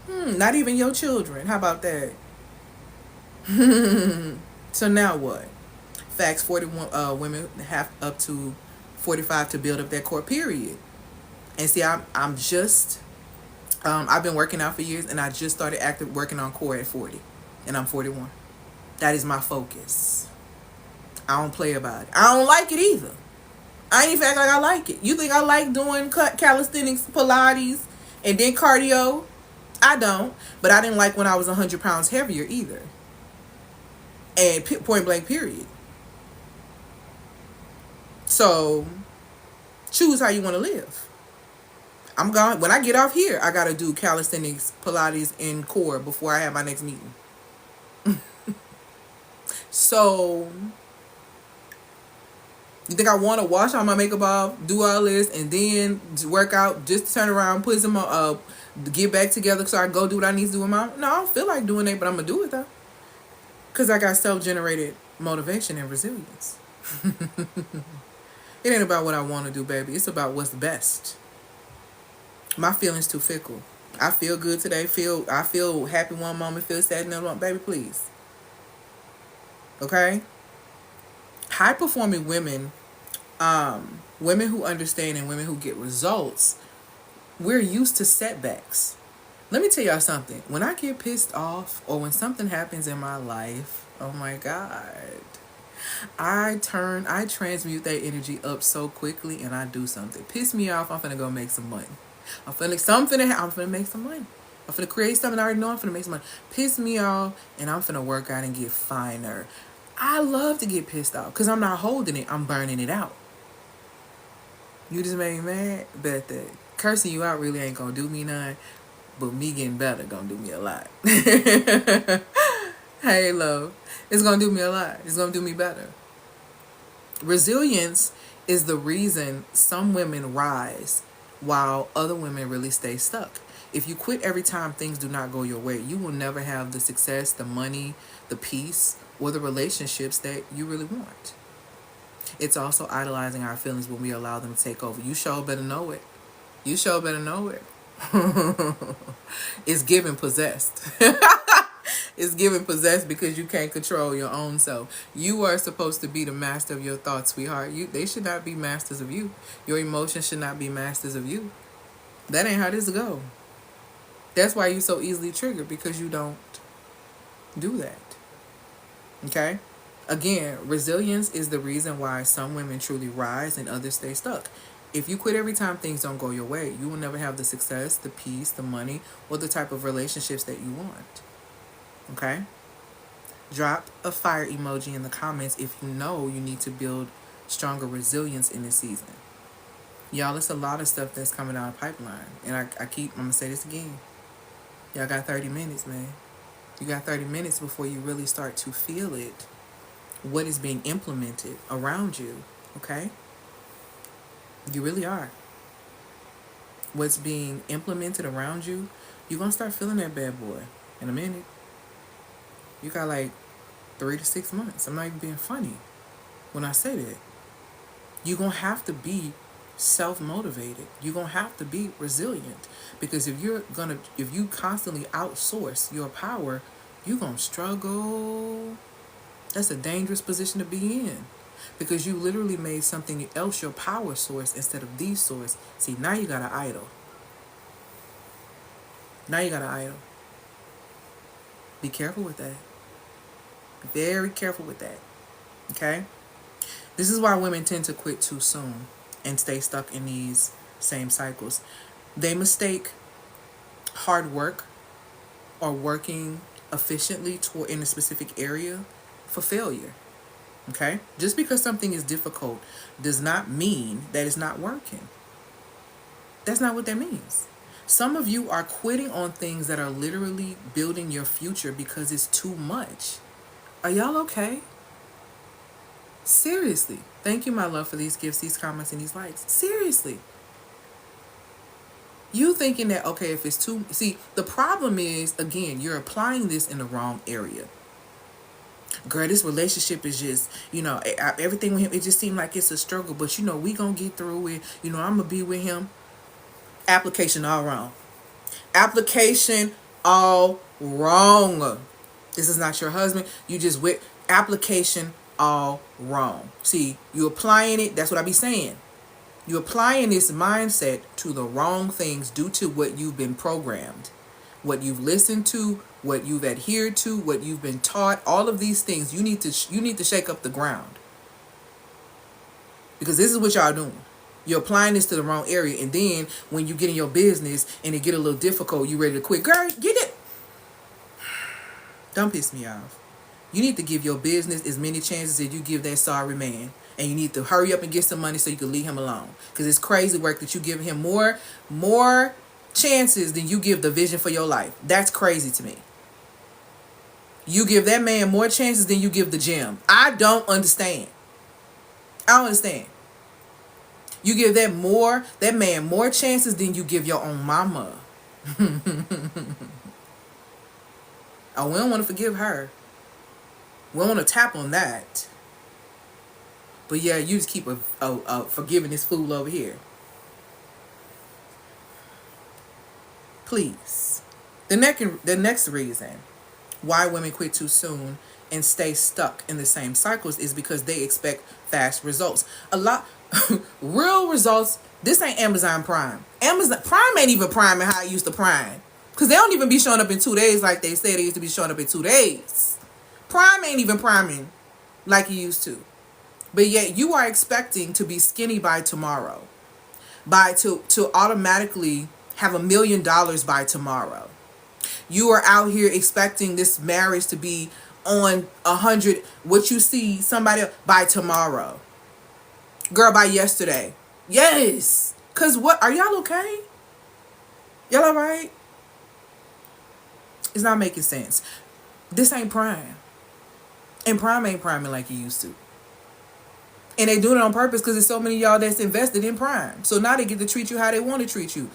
Not even your children. How about that? So now what? Facts: 41 women have up to 45 to build up their core. Period. And see, I'm just I've been working out for years, and I just started working on core at 40, and I'm 41. That is my focus. I don't play about it. I don't like it either. I ain't even act like I like it. You think I like doing calisthenics, Pilates, and then cardio? I don't. But I didn't like when I was 100 pounds heavier either. And point blank, period. So choose how you want to live. I'm going, when I get off here, I got to do calisthenics, Pilates, and core before I have my next meeting. So you think I want to wash all my makeup off, do all this, and then work out, just turn around, put some get back together so I can go do what I need to do with my... No, I don't feel like doing it, but I'm going to do it though. Because I got self-generated motivation and resilience. It ain't about what I want to do, baby. It's about what's best. My feelings too fickle. I feel good today. I feel happy one moment, feel sad another moment. Baby, please. Okay? High performing women, women who understand and women who get results, we're used to setbacks. Let me tell y'all something. When I get pissed off or when something happens in my life, oh my God, I transmute that energy up so quickly and I do something. Piss me off, I'm finna go make some money. I'm finna make some money. I'm finna create something I already know I'm finna make some money. Piss me off and I'm finna work out and get finer. I love to get pissed off because I'm not holding it. I'm burning it out. You just made me mad? Bet that. Cursing you out really ain't gonna do me none. But me getting better gonna do me a lot. Hey, love. It's gonna do me a lot. It's gonna do me better. Resilience is the reason some women rise while other women really stay stuck. If you quit every time things do not go your way, you will never have the success, the money, the peace, or the relationships that you really want. It's also idolizing our feelings when we allow them to take over. You sure better know it. You sure better know it. It's given possessed. It's given possessed because you can't control your own self. You are supposed to be the master of your thoughts, sweetheart. They should not be masters of you. Your emotions should not be masters of you. That ain't how this go. That's why you're so easily triggered, because you don't do that. Okay? Again, resilience is the reason why some women truly rise and others stay stuck. If you quit every time things don't go your way, you will never have the success, the peace, the money, or the type of relationships that you want. Okay? Drop a fire emoji in the comments if you know you need to build stronger resilience in this season. Y'all, it's a lot of stuff that's coming out of pipeline. And I'm going to say this again. Y'all got 30 minutes, man. You got 30 minutes before you really start to feel it. What is being implemented around you, okay? You really are. What's being implemented around you, you're going to start feeling that bad boy in a minute. You got like 3 to 6 months. I'm not even being funny when I say that. You're going to have to be self-motivated. You're going to have to be resilient. Because if you constantly outsource your power, you're going to struggle. That's a dangerous position to be in, because you literally made something else your power source instead of the source. See, now you got an idol. Now you got an idol. Be careful with that. Be very careful with that. Okay? This is why women tend to quit too soon and stay stuck in these same cycles. They mistake hard work or working efficiently in a specific area for failure. Okay? Just because something is difficult does not mean that it's not working. That's not what that means. Some of you are quitting on things that are literally building your future because it's too much. Are y'all okay? Seriously. Thank you, my love, for these gifts, these comments, and these likes. Seriously. You thinking that, okay, if it's too... See, the problem is, again, you're applying this in the wrong area. Girl, this relationship is just, everything with him, it just seemed like it's a struggle. But, we going to get through it. I'm going to be with him. Application all wrong. Application all wrong. This is not your husband. You just with application all wrong. See, you applying it. That's what I be saying. You applying this mindset to the wrong things due to what you've been programmed, what you've listened to, what you've adhered to, what you've been taught. All of these things, you need to shake up the ground, because this is what y'all doing. You're applying this to the wrong area, and then when you get in your business and it get a little difficult, you ready to quit. Girl, get it. Don't piss me off. You need to give your business as many chances as you give that sorry man. And you need to hurry up and get some money so you can leave him alone. Because it's crazy work that you give him more chances than you give the vision for your life. That's crazy to me. You give that man more chances than you give the gym. I don't understand. I don't understand. You give that man more chances than you give your own mama. Oh, we don't want to forgive her. We don't want to tap on that. But yeah, you just keep forgiving this fool over here. Please. The next reason why women quit too soon and stay stuck in the same cycles is because they expect fast results. Real results. This ain't Amazon Prime. Amazon Prime ain't even priming how it used to prime. Because they don't even be showing up in 2 days like they said they used to be showing up in 2 days. Prime ain't even priming like it used to. But yet you are expecting to be skinny by tomorrow. To automatically have $1 million by tomorrow. You are out here expecting this marriage to be on 100, what you see somebody else by tomorrow. Girl, by yesterday. Yes. Because what? Are y'all okay? Y'all all right? It's not making sense. This ain't Prime. And Prime ain't priming like it used to. And they doing it on purpose because there's so many of y'all that's invested in Prime. So now they get to treat you how they want to treat you.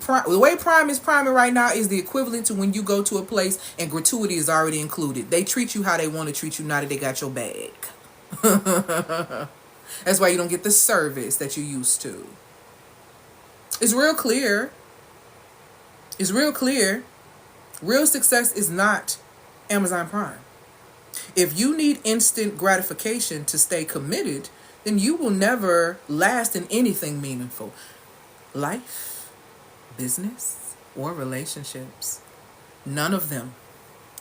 The way Prime is priming right now is the equivalent to when you go to a place and gratuity is already included. They treat you how they want to treat you now that they got your bag. That's why you don't get the service that you used to. It's real clear. It's real clear. Real success is not Amazon Prime. If you need instant gratification to stay committed, then you will never last in anything meaningful. Life, business, or relationships. None of them.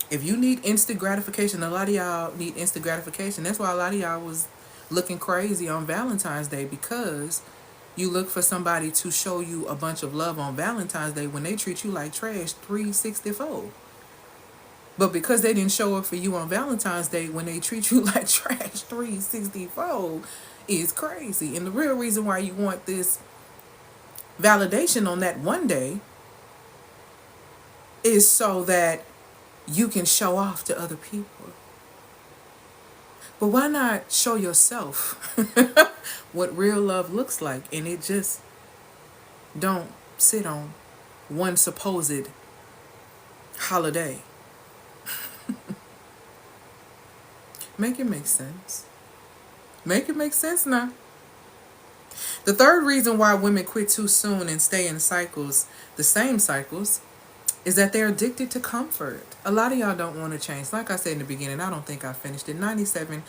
If you need instant gratification, a lot of y'all need instant gratification. That's why a lot of y'all was looking crazy on Valentine's Day, because you look for somebody to show you a bunch of love on Valentine's Day when they treat you like trash 364. But because they didn't show up for you on Valentine's Day when they treat you like trash 364 is crazy. And the real reason why you want this validation on that one day is so that you can show off to other people. But why not show yourself what real love looks like, and it just don't sit on one supposed holiday? Make it make sense. Make it make sense now. The third reason why women quit too soon and stay in cycles, the same cycles, is that they're addicted to comfort. A lot of y'all don't want to change. Like I said in the beginning, I don't think I finished it. 97%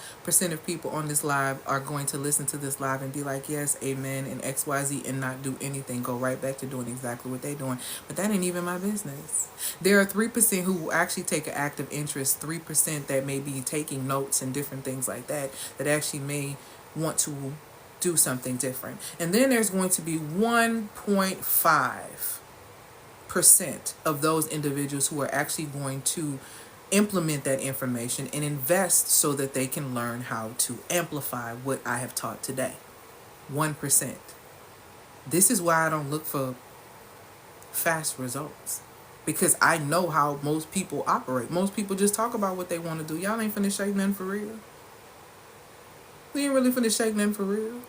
of people on this live are going to listen to this live and be like, yes, amen, and XYZ, and not do anything. Go right back to doing exactly what they're doing. But that ain't even my business. There are 3% who will actually take an active interest, 3% that may be taking notes and different things like that, that actually may want to do something different. And then there's going to be 1.5% of those individuals who are actually going to implement that information and invest so that they can learn how to amplify what I have taught today. 1%. This is why I don't look for fast results, because I know how most people operate. Most people just talk about what they want to do. Y'all ain't finna shake nothing for real. We ain't really finna shake nothing for real.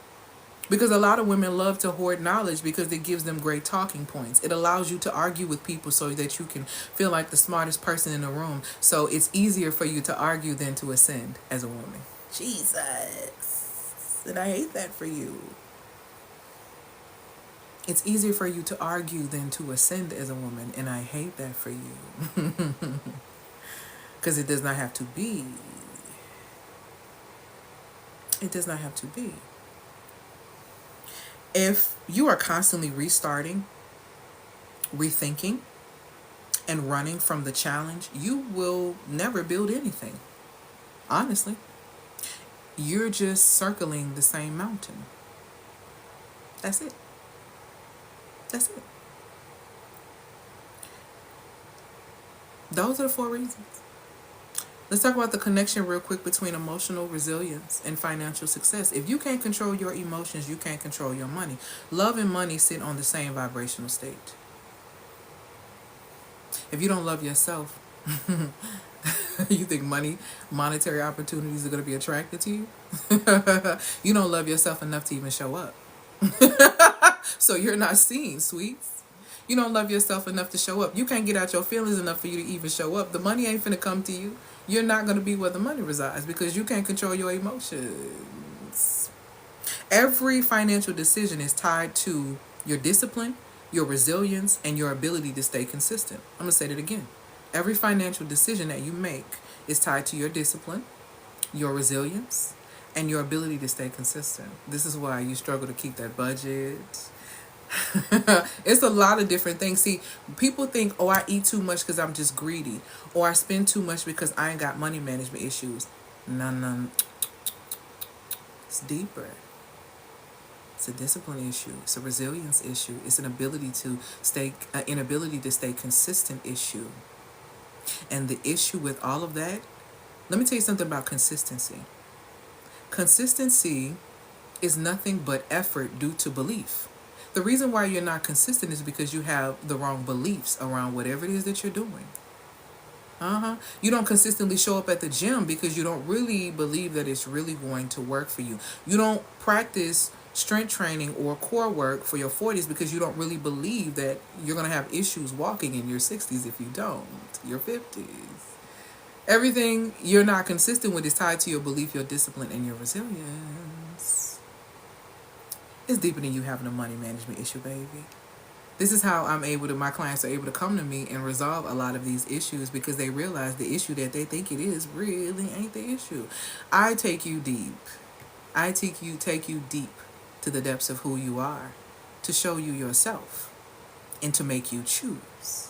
Because a lot of women love to hoard knowledge because it gives them great talking points. It allows you to argue with people so that you can feel like the smartest person in the room. So it's easier for you to argue than to ascend as a woman. Jesus. And I hate that for you. It's easier for you to argue than to ascend as a woman. And I hate that for you. Because it does not have to be. It does not have to be. If you are constantly restarting, rethinking, and running from the challenge, you will never build anything. Honestly, you're just circling the same mountain. That's it. That's it. Those are the 4 reasons. Let's talk about the connection real quick between emotional resilience and financial success. If you can't control your emotions, you can't control your money. Love and money sit on the same vibrational state. If you don't love yourself, you think monetary opportunities are going to be attracted to you? You don't love yourself enough to even show up. So you're not seen, sweets. You don't love yourself enough to show up. You can't get out your feelings enough for you to even show up. The money ain't finna come to you. You're not going to be where the money resides because you can't control your emotions. Every financial decision is tied to your discipline, your resilience, and your ability to stay consistent. I'm going to say that again. Every financial decision that you make is tied to your discipline, your resilience, and your ability to stay consistent. This is why you struggle to keep that budget. It's a lot of different things. See, people think, oh, I eat too much because I'm just greedy, or I spend too much because I ain't got money management issues. No. It's deeper. It's a discipline issue. It's a resilience issue. It's an inability to stay consistent issue. And the issue with all of that, let me tell you something about consistency. Consistency is nothing but effort due to belief. The reason why you're not consistent is because you have the wrong beliefs around whatever it is that you're doing. You don't consistently show up at the gym because you don't really believe that it's really going to work for you. You don't practice strength training or core work for your 40s because you don't really believe that you're going to have issues walking in your 60s if you don't, your 50s. Everything you're not consistent with is tied to your belief, your discipline, and your resilience. It's deeper than you having a money management issue, baby. This is how my clients are able to come to me and resolve a lot of these issues, because they realize the issue that they think it is really ain't the issue. I take you deep. I take you deep to the depths of who you are, to show you yourself and to make you choose.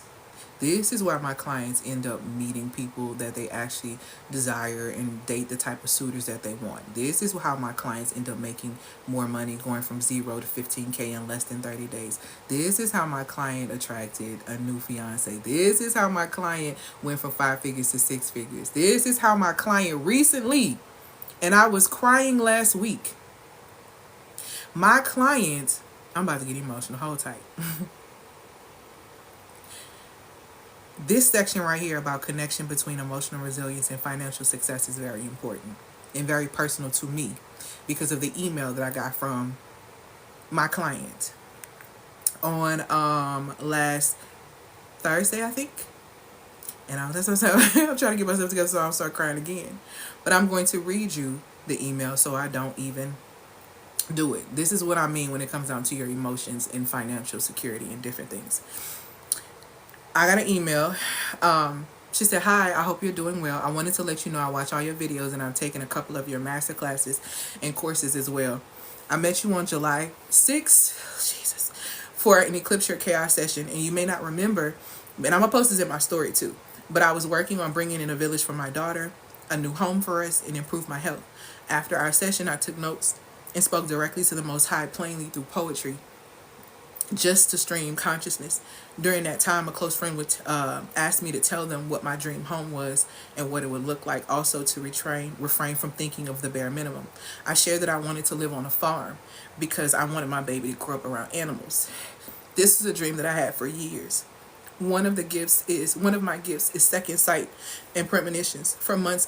This is why my clients end up meeting people that they actually desire and date the type of suitors that they want. This is how my clients end up making more money, going from 0 to 15K in less than 30 days. This is how my client attracted a new fiance. This is how my client went from 5 figures to 6 figures. This is how my client recently, and I was crying last week. My client, I'm about to get emotional, hold tight. This section right here about connection between emotional resilience and financial success is very important and very personal to me because of the email that I got from my client on last Thursday, I think. And that's what I'm trying to get myself together so I don't start crying again. But I'm going to read you the email so I don't even do it. This is what I mean when it comes down to your emotions and financial security and different things. I got an email. She said, "Hi, I hope you're doing well. I wanted to let you know I watch all your videos and I've taken a couple of your master classes and courses as well. I met you on July 6th, Jesus, for an Eclipse Your Chaos session, and you may not remember, and I'm going to post this in my story too, but I was working on bringing in a village for my daughter, a new home for us, and improve my health. After our session, I took notes and spoke directly to the Most High plainly through poetry, just to stream consciousness. During that time, a close friend would ask me to tell them what my dream home was and what it would look like, also to refrain from thinking of the bare minimum. I shared that I wanted to live on a farm because I wanted my baby to grow up around animals. This is a dream that I had for years. One of my gifts is second sight and premonitions. For months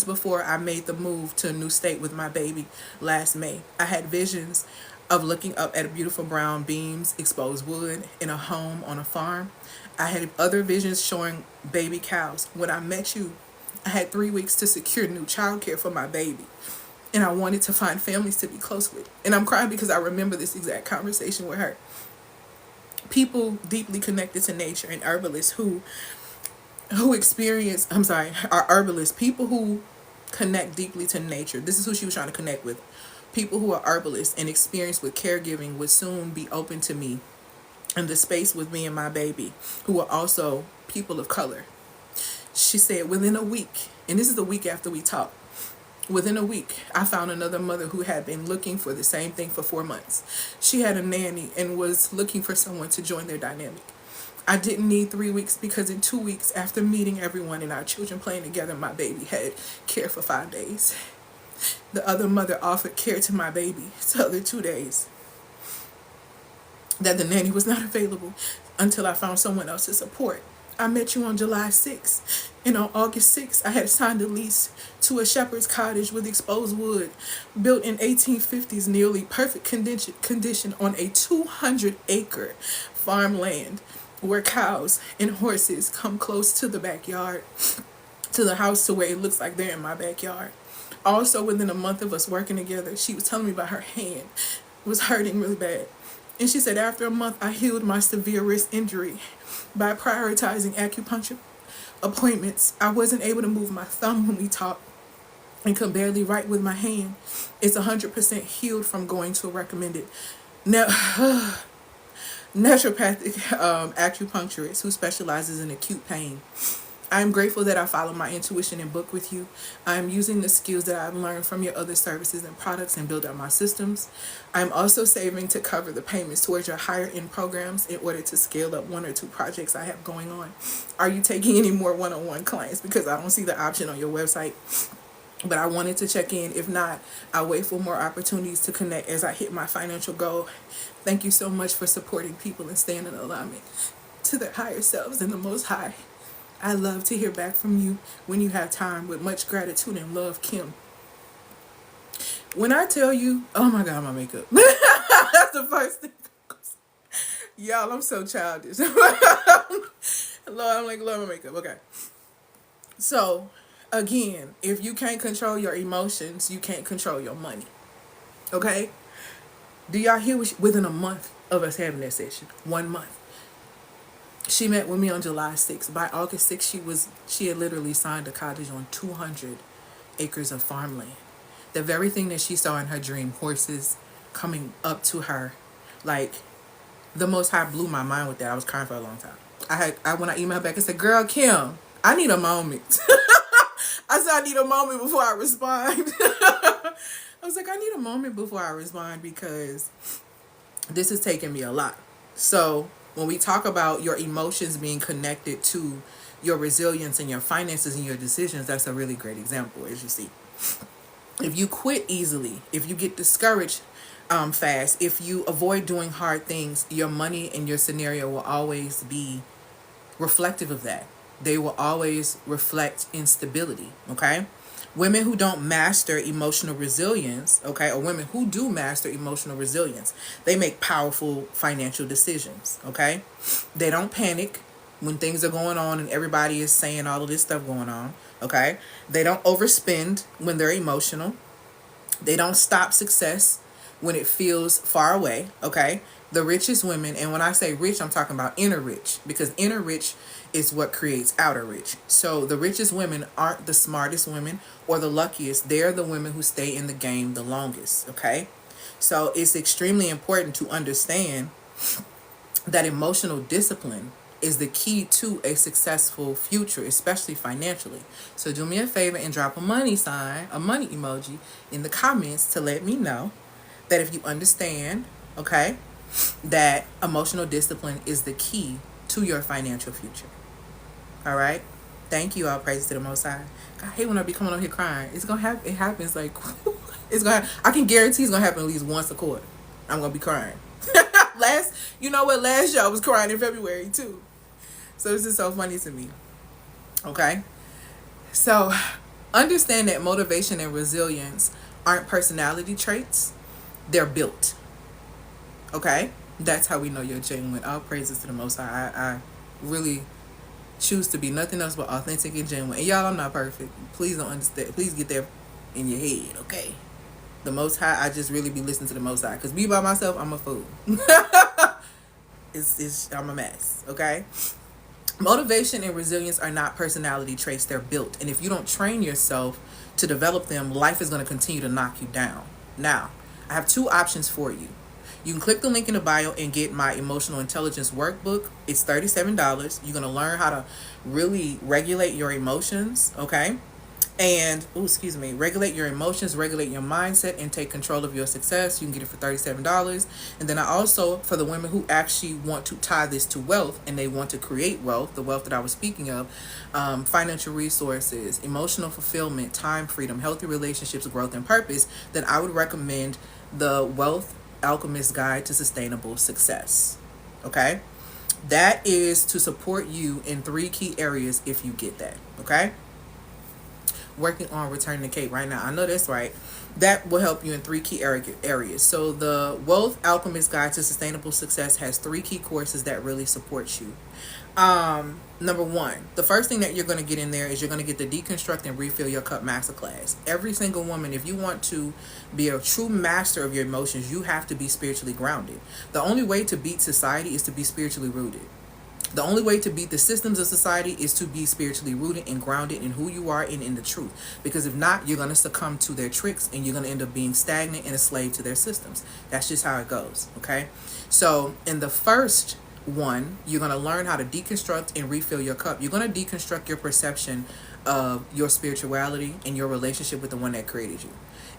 before I made the move to a new state with my baby last May, I had visions of looking up at beautiful brown beams, exposed wood, in a home on a farm. I had other visions showing baby cows. When I met you, I had 3 weeks to secure new childcare for my baby, and I wanted to find families to be close with. And I'm crying because I remember this exact conversation with her. People deeply connected to nature and herbalists who are herbalists, people who connect deeply to nature. This is who she was trying to connect with. People who are herbalists and experienced with caregiving would soon be open to me in the space with me and my baby, who are also people of color. She said within a week, and this is the week after we talked, within a week, I found another mother who had been looking for the same thing for 4 months. She had a nanny and was looking for someone to join their dynamic. I didn't need 3 weeks because in 2 weeks, after meeting everyone and our children playing together, my baby had care for 5 days. The other mother offered care to my baby the other 2 days that the nanny was not available until I found someone else to support. I met you on July 6th, and on August 6th, I had signed a lease to a shepherd's cottage with exposed wood, built in 1850s, nearly perfect condition on a 200-acre farmland where cows and horses come close to the backyard, to the house, to where it looks like they're in my backyard. Also, within a month of us working together, she was telling me about her hand. It was hurting really bad. And she said, after a month, I healed my severe wrist injury by prioritizing acupuncture appointments. I wasn't able to move my thumb when we talked and could barely write with my hand. It's 100% healed from going to a recommended naturopathic acupuncturist who specializes in acute pain. I am grateful that I followed my intuition and book with you. I am using the skills that I've learned from your other services and products and build up my systems. I am also saving to cover the payments towards your higher end programs in order to scale up 1 or 2 projects I have going on. Are you taking any more one-on-one clients? Because I don't see the option on your website. But I wanted to check in. If not, I'll wait for more opportunities to connect as I hit my financial goal. Thank you so much for supporting people and staying in alignment to their higher selves and the Most High. I love to hear back from you when you have time. With much gratitude and love, Kim. When I tell you, oh my God, my makeup. That's the first thing. Y'all, I'm so childish. Lord, my makeup. Okay. So, again, if you can't control your emotions, you can't control your money. Okay? Do y'all hear within a month? of us having that session. 1 month. She met with me on July 6th. By August 6th, she had literally signed a cottage on 200 acres of farmland. The very thing that she saw in her dream, horses coming up to her, like, the Most High blew my mind with that. I was crying for a long time. When I emailed back and said, "Girl, Kim, I need a moment." I said I need a moment before I respond. I was like, I need a moment before I respond because this is taking me a lot. So when we talk about your emotions being connected to your resilience and your finances and your decisions, that's a really great example, as you see. If you quit easily, if you get discouraged fast, if you avoid doing hard things, your money and your scenario will always be reflective of that. They will always reflect instability, okay? Women who don't master emotional resilience, okay, or women who do master emotional resilience, they make powerful financial decisions, okay? They don't panic when things are going on and everybody is saying all of this stuff going on, okay? They don't overspend when they're emotional. They don't stop success when it feels far away, okay? The richest women, and when I say rich, I'm talking about inner rich, because inner rich is what creates outer rich. So the richest women aren't the smartest women or the luckiest. They're the women who stay in the game the longest, okay? So it's extremely important to understand that emotional discipline is the key to a successful future, especially financially. So do me a favor and drop a money sign, a money emoji in the comments to let me know that if you understand, okay, that emotional discipline is the key to your financial future. All right? Thank you. All praise to the Most High. I hate when I be coming on here crying. It's going to happen. It happens like, it's going to, I can guarantee it's going to happen at least once a quarter. I'm going to be crying. You know what? Last year I was crying in February too. So this is so funny to me. Okay? So understand that motivation and resilience aren't personality traits. They're built. Okay? That's how we know you're genuine. All praises to the Most High. I really choose to be nothing else but authentic and genuine. And y'all, I'm not perfect. Please don't understand. Please get that in your head, okay? The Most High, I just really be listening to the Most High. Because me by myself, I'm a fool. I'm a mess, okay? Motivation and resilience are not personality traits. They're built. And if you don't train yourself to develop them, life is going to continue to knock you down. Now, I have two options for you. You can click the link in the bio and get my emotional intelligence workbook. It's $37. You're going to learn how to really regulate your emotions, okay? And, regulate your emotions, regulate your mindset, and take control of your success. You can get it for $37. And then I also, for the women who actually want to tie this to wealth and they want to create wealth, the wealth that I was speaking of, financial resources, emotional fulfillment, time freedom, healthy relationships, growth, and purpose, then I would recommend the Wealth Alchemist Guide to Sustainable Success. Okay? That is to support you in 3 key areas if you get that. Okay? Working on returning the cape right now. I know that's right. That will help you in 3 key areas. So the Wealth Alchemist Guide to Sustainable Success has 3 key courses that really support you. Number 1, the first thing that you're going to get in there is you're going to get the Deconstruct and Refill Your Cup Masterclass. Every single woman, if you want to be a true master of your emotions, you have to be spiritually grounded. The only way to beat society is to be spiritually rooted. The only way to beat the systems of society is to be spiritually rooted and grounded in who you are and in the truth. Because if not, you're going to succumb to their tricks and you're going to end up being stagnant and a slave to their systems. That's just how it goes, okay? So in the first one, you're going to learn how to deconstruct and refill your cup. You're going to deconstruct your perception of your spirituality and your relationship with the one that created you.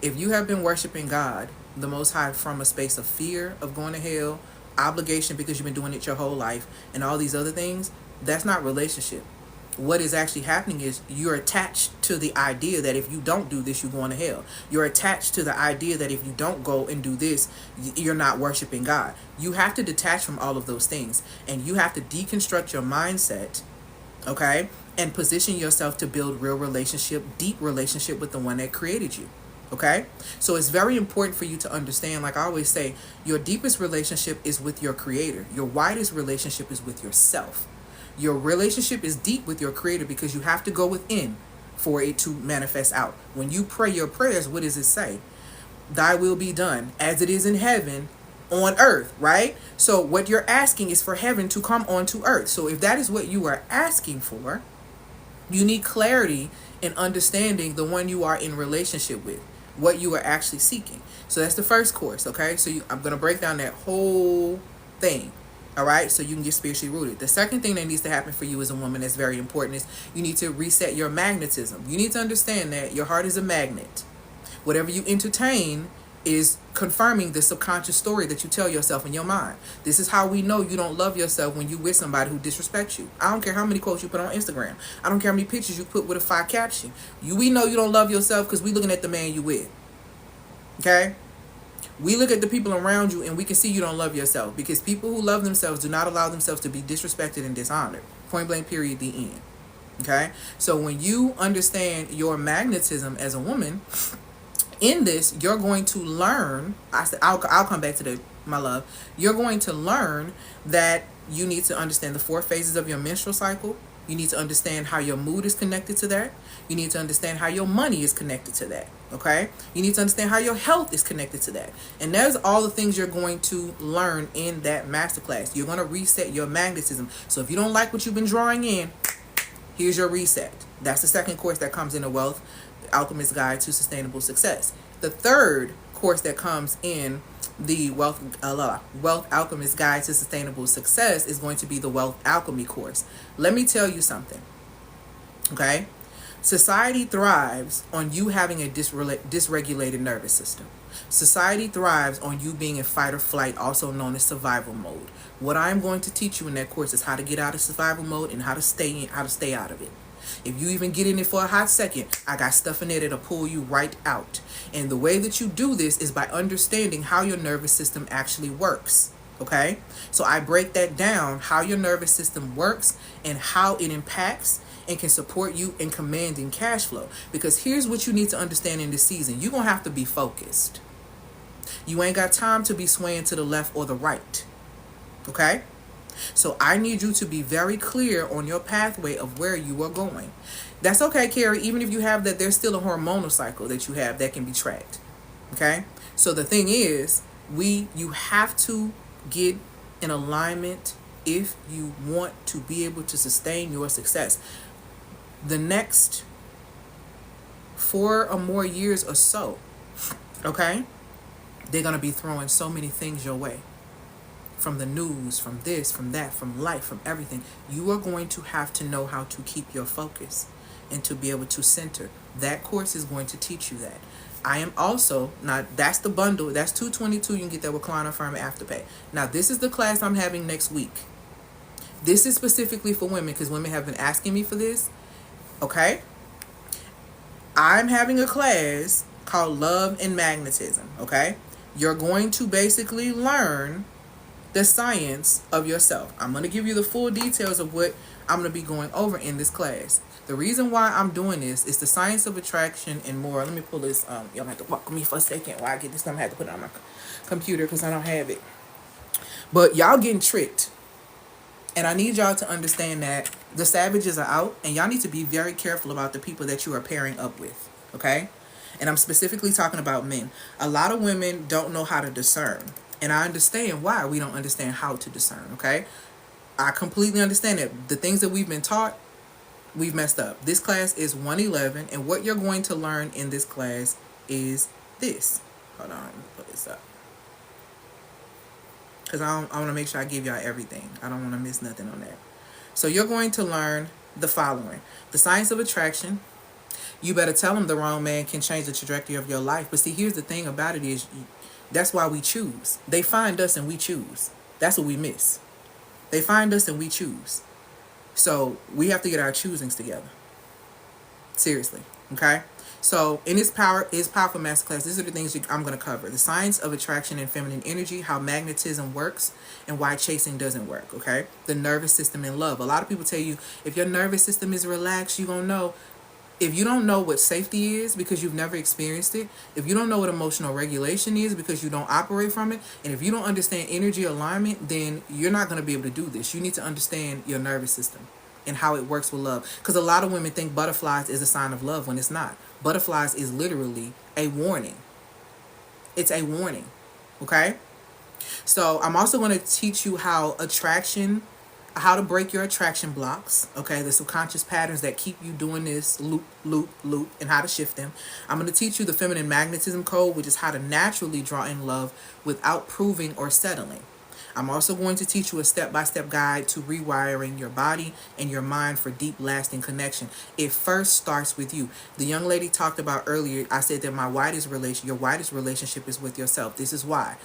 If you have been worshiping God, the Most High, from a space of fear of going to hell, obligation because you've been doing it your whole life, and all these other things, that's not relationship. What is actually happening is you're attached to the idea that if you don't do this, you're going to hell. You're attached to the idea that if you don't go and do this, you're not worshiping God. You have to detach from all of those things, and you have to deconstruct your mindset, okay, and position yourself to build real relationship, deep relationship with the one that created you. Okay? So it's very important for you to understand, like I always say, your deepest relationship is with your creator. Your widest relationship is with yourself. Your relationship is deep with your creator because you have to go within for it to manifest out. When you pray your prayers, what does it say? Thy will be done as it is in heaven, on earth, right? So what you're asking is for heaven to come onto earth. So if that is what you are asking for, you need clarity in understanding the one you are in relationship with, what you are actually seeking. So that's the first course, okay? So I'm going to break down that whole thing, all right? So you can get spiritually rooted. The second thing that needs to happen for you as a woman that's very important is you need to reset your magnetism. You need to understand that your heart is a magnet. Whatever you entertain is confirming the subconscious story that you tell yourself in your mind. This is how we know you don't love yourself when you with somebody who disrespects you. I don't care how many quotes you put on Instagram. I don't care how many pictures you put with a fire caption. We know you don't love yourself because we looking at the man you with. Okay? We look at the people around you and we can see you don't love yourself, because people who love themselves do not allow themselves to be disrespected and dishonored. Point blank, period, the end. Okay? So when you understand your magnetism as a woman, in this, you're going to learn. I'll come back to the, my love. You're going to learn that you need to understand the 4 phases of your menstrual cycle. You need to understand how your mood is connected to that. You need to understand how your money is connected to that. Okay? You need to understand how your health is connected to that. And there's all the things you're going to learn in that masterclass. You're going to reset your magnetism. So if you don't like what you've been drawing in, here's your reset. That's the second course that comes in the Wealth Alchemist Guide to Sustainable Success. The third course that comes in the Wealth Alchemist Guide to Sustainable Success is going to be the Wealth Alchemy course. Let me tell you something. Okay? Society thrives on you having a dysregulated nervous system. Society thrives on you being in fight or flight, also known as survival mode. What I'm going to teach you in that course is how to get out of survival mode and how to stay out of it. If you even get in it for a hot second, I got stuff in there that'll pull you right out. And the way that you do this is by understanding how your nervous system actually works. Okay? So I break that down, how your nervous system works and how it impacts and can support you in commanding cash flow. Because here's what you need to understand in this season. You're going to have to be focused. You ain't got time to be swaying to the left or the right. Okay? So I need you to be very clear on your pathway of where you are going. That's okay, Carrie. Even if you have that, there's still a hormonal cycle that you have that can be tracked. Okay? So the thing is, you have to get in alignment if you want to be able to sustain your success. The next 4 or more years or so, okay, they're going to be throwing so many things your way. From the news, from this, from that, from life, from everything. You are going to have to know how to keep your focus and to be able to center. That course is going to teach you that. I am also, now that's the bundle, that's $222. You can get that with Recliner Firm Afterpay. Now this is the class I'm having next week. This is specifically for women because women have been asking me for this. Okay? I'm having a class called Love and Magnetism. Okay? You're going to basically learn the science of yourself. I'm going to give you the full details of what I'm going to be going over in this class. The reason why I'm doing this is the science of attraction and more. Let me pull this. Y'all have to walk with me for a second while I get this. I'm going to have to put it on my computer because I don't have it. But y'all getting tricked. And I need y'all to understand that the savages are out and y'all need to be very careful about the people that you are pairing up with. Okay? And I'm specifically talking about men. A lot of women don't know how to discern. And I understand why we don't understand how to discern, okay? I completely understand that the things that we've been taught, we've messed up. This class is 111, and what you're going to learn in this class is this. Hold on, let me put this up. Because I want to make sure I give y'all everything. I don't want to miss nothing on that. So you're going to learn the following. The science of attraction. You better tell them the wrong man can change the trajectory of your life. But see, here's the thing about it is, that's why we choose. They find us and we choose. That's what we miss. They find us and we choose. So we have to get our choosings together. Seriously. Okay? So in this Powerful Masterclass, these are the things I'm going to cover. The science of attraction and feminine energy, how magnetism works, and why chasing doesn't work. Okay? The nervous system and love. A lot of people tell you, if your nervous system is relaxed, you're going to know. If you don't know what safety is because you've never experienced it, if you don't know what emotional regulation is because you don't operate from it, and if you don't understand energy alignment, then you're not going to be able to do this. You need to understand your nervous system and how it works with love. Because a lot of women think butterflies is a sign of love when it's not. Butterflies is literally a warning. It's a warning. Okay? So I'm also going to teach you how to break your attraction blocks, okay, the subconscious patterns that keep you doing this loop, loop, loop, and how to shift them. I'm going to teach you the feminine magnetism code, which is how to naturally draw in love without proving or settling. I'm also going to teach you a step-by-step guide to rewiring your body and your mind for deep, lasting connection. It first starts with you. The young lady talked about earlier, I said that your widest relationship is with yourself. This is why.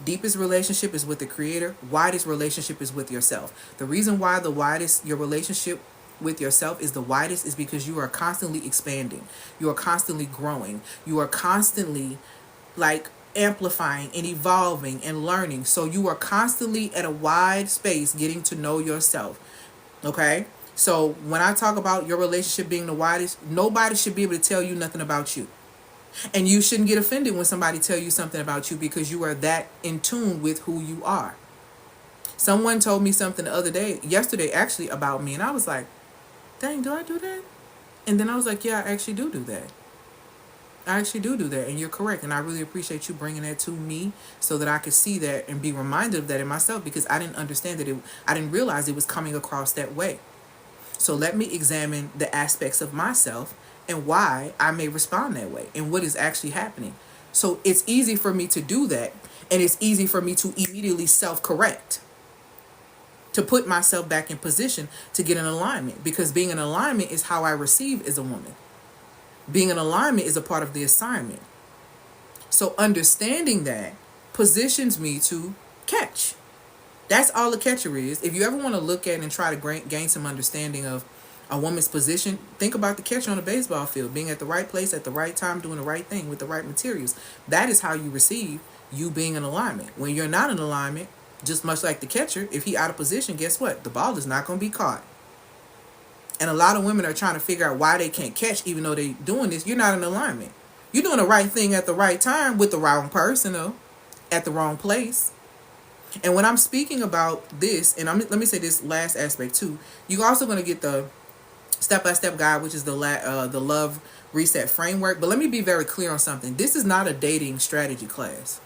Deepest relationship is with the creator. Widest relationship is with yourself. The reason why the widest your relationship with yourself is the widest is because you are constantly expanding. You are constantly growing. You are constantly like amplifying and evolving and learning. So you are constantly at a wide space getting to know yourself. Okay? So when I talk about your relationship being the widest, nobody should be able to tell you nothing about you. And you shouldn't get offended when somebody tell you something about you because you are that in tune with who you are. Someone told me something the other day, yesterday actually, about me, and I was like, dang, do I do that? And then I was like, yeah, I actually do that. I actually do that, and you're correct. And I really appreciate you bringing that to me so that I could see that and be reminded of that in myself, because I didn't understand that I didn't realize it was coming across that way. So let me examine the aspects of myself and why I may respond that way and what is actually happening. So it's easy for me to do that, and it's easy for me to immediately self-correct, to put myself back in position to get in alignment, because being in alignment is how I receive as a woman. Being in alignment is a part of the assignment. So understanding that positions me to catch. That's all the catcher is. If you ever want to look at and try to gain some understanding of a woman's position, think about the catcher on a baseball field, being at the right place at the right time, doing the right thing with the right materials. That is how you receive you being in alignment. When you're not in alignment, just much like the catcher, if he out of position, guess what? The ball is not going to be caught. And a lot of women are trying to figure out why they can't catch, even though they're doing this. You're not in alignment. You're doing the right thing at the right time with the wrong person, though, at the wrong place. And when I'm speaking about this, and let me say this last aspect too, you're also going to get the step-by-step guide, which is the love reset framework. But let me be very clear on something. This is not a dating strategy class.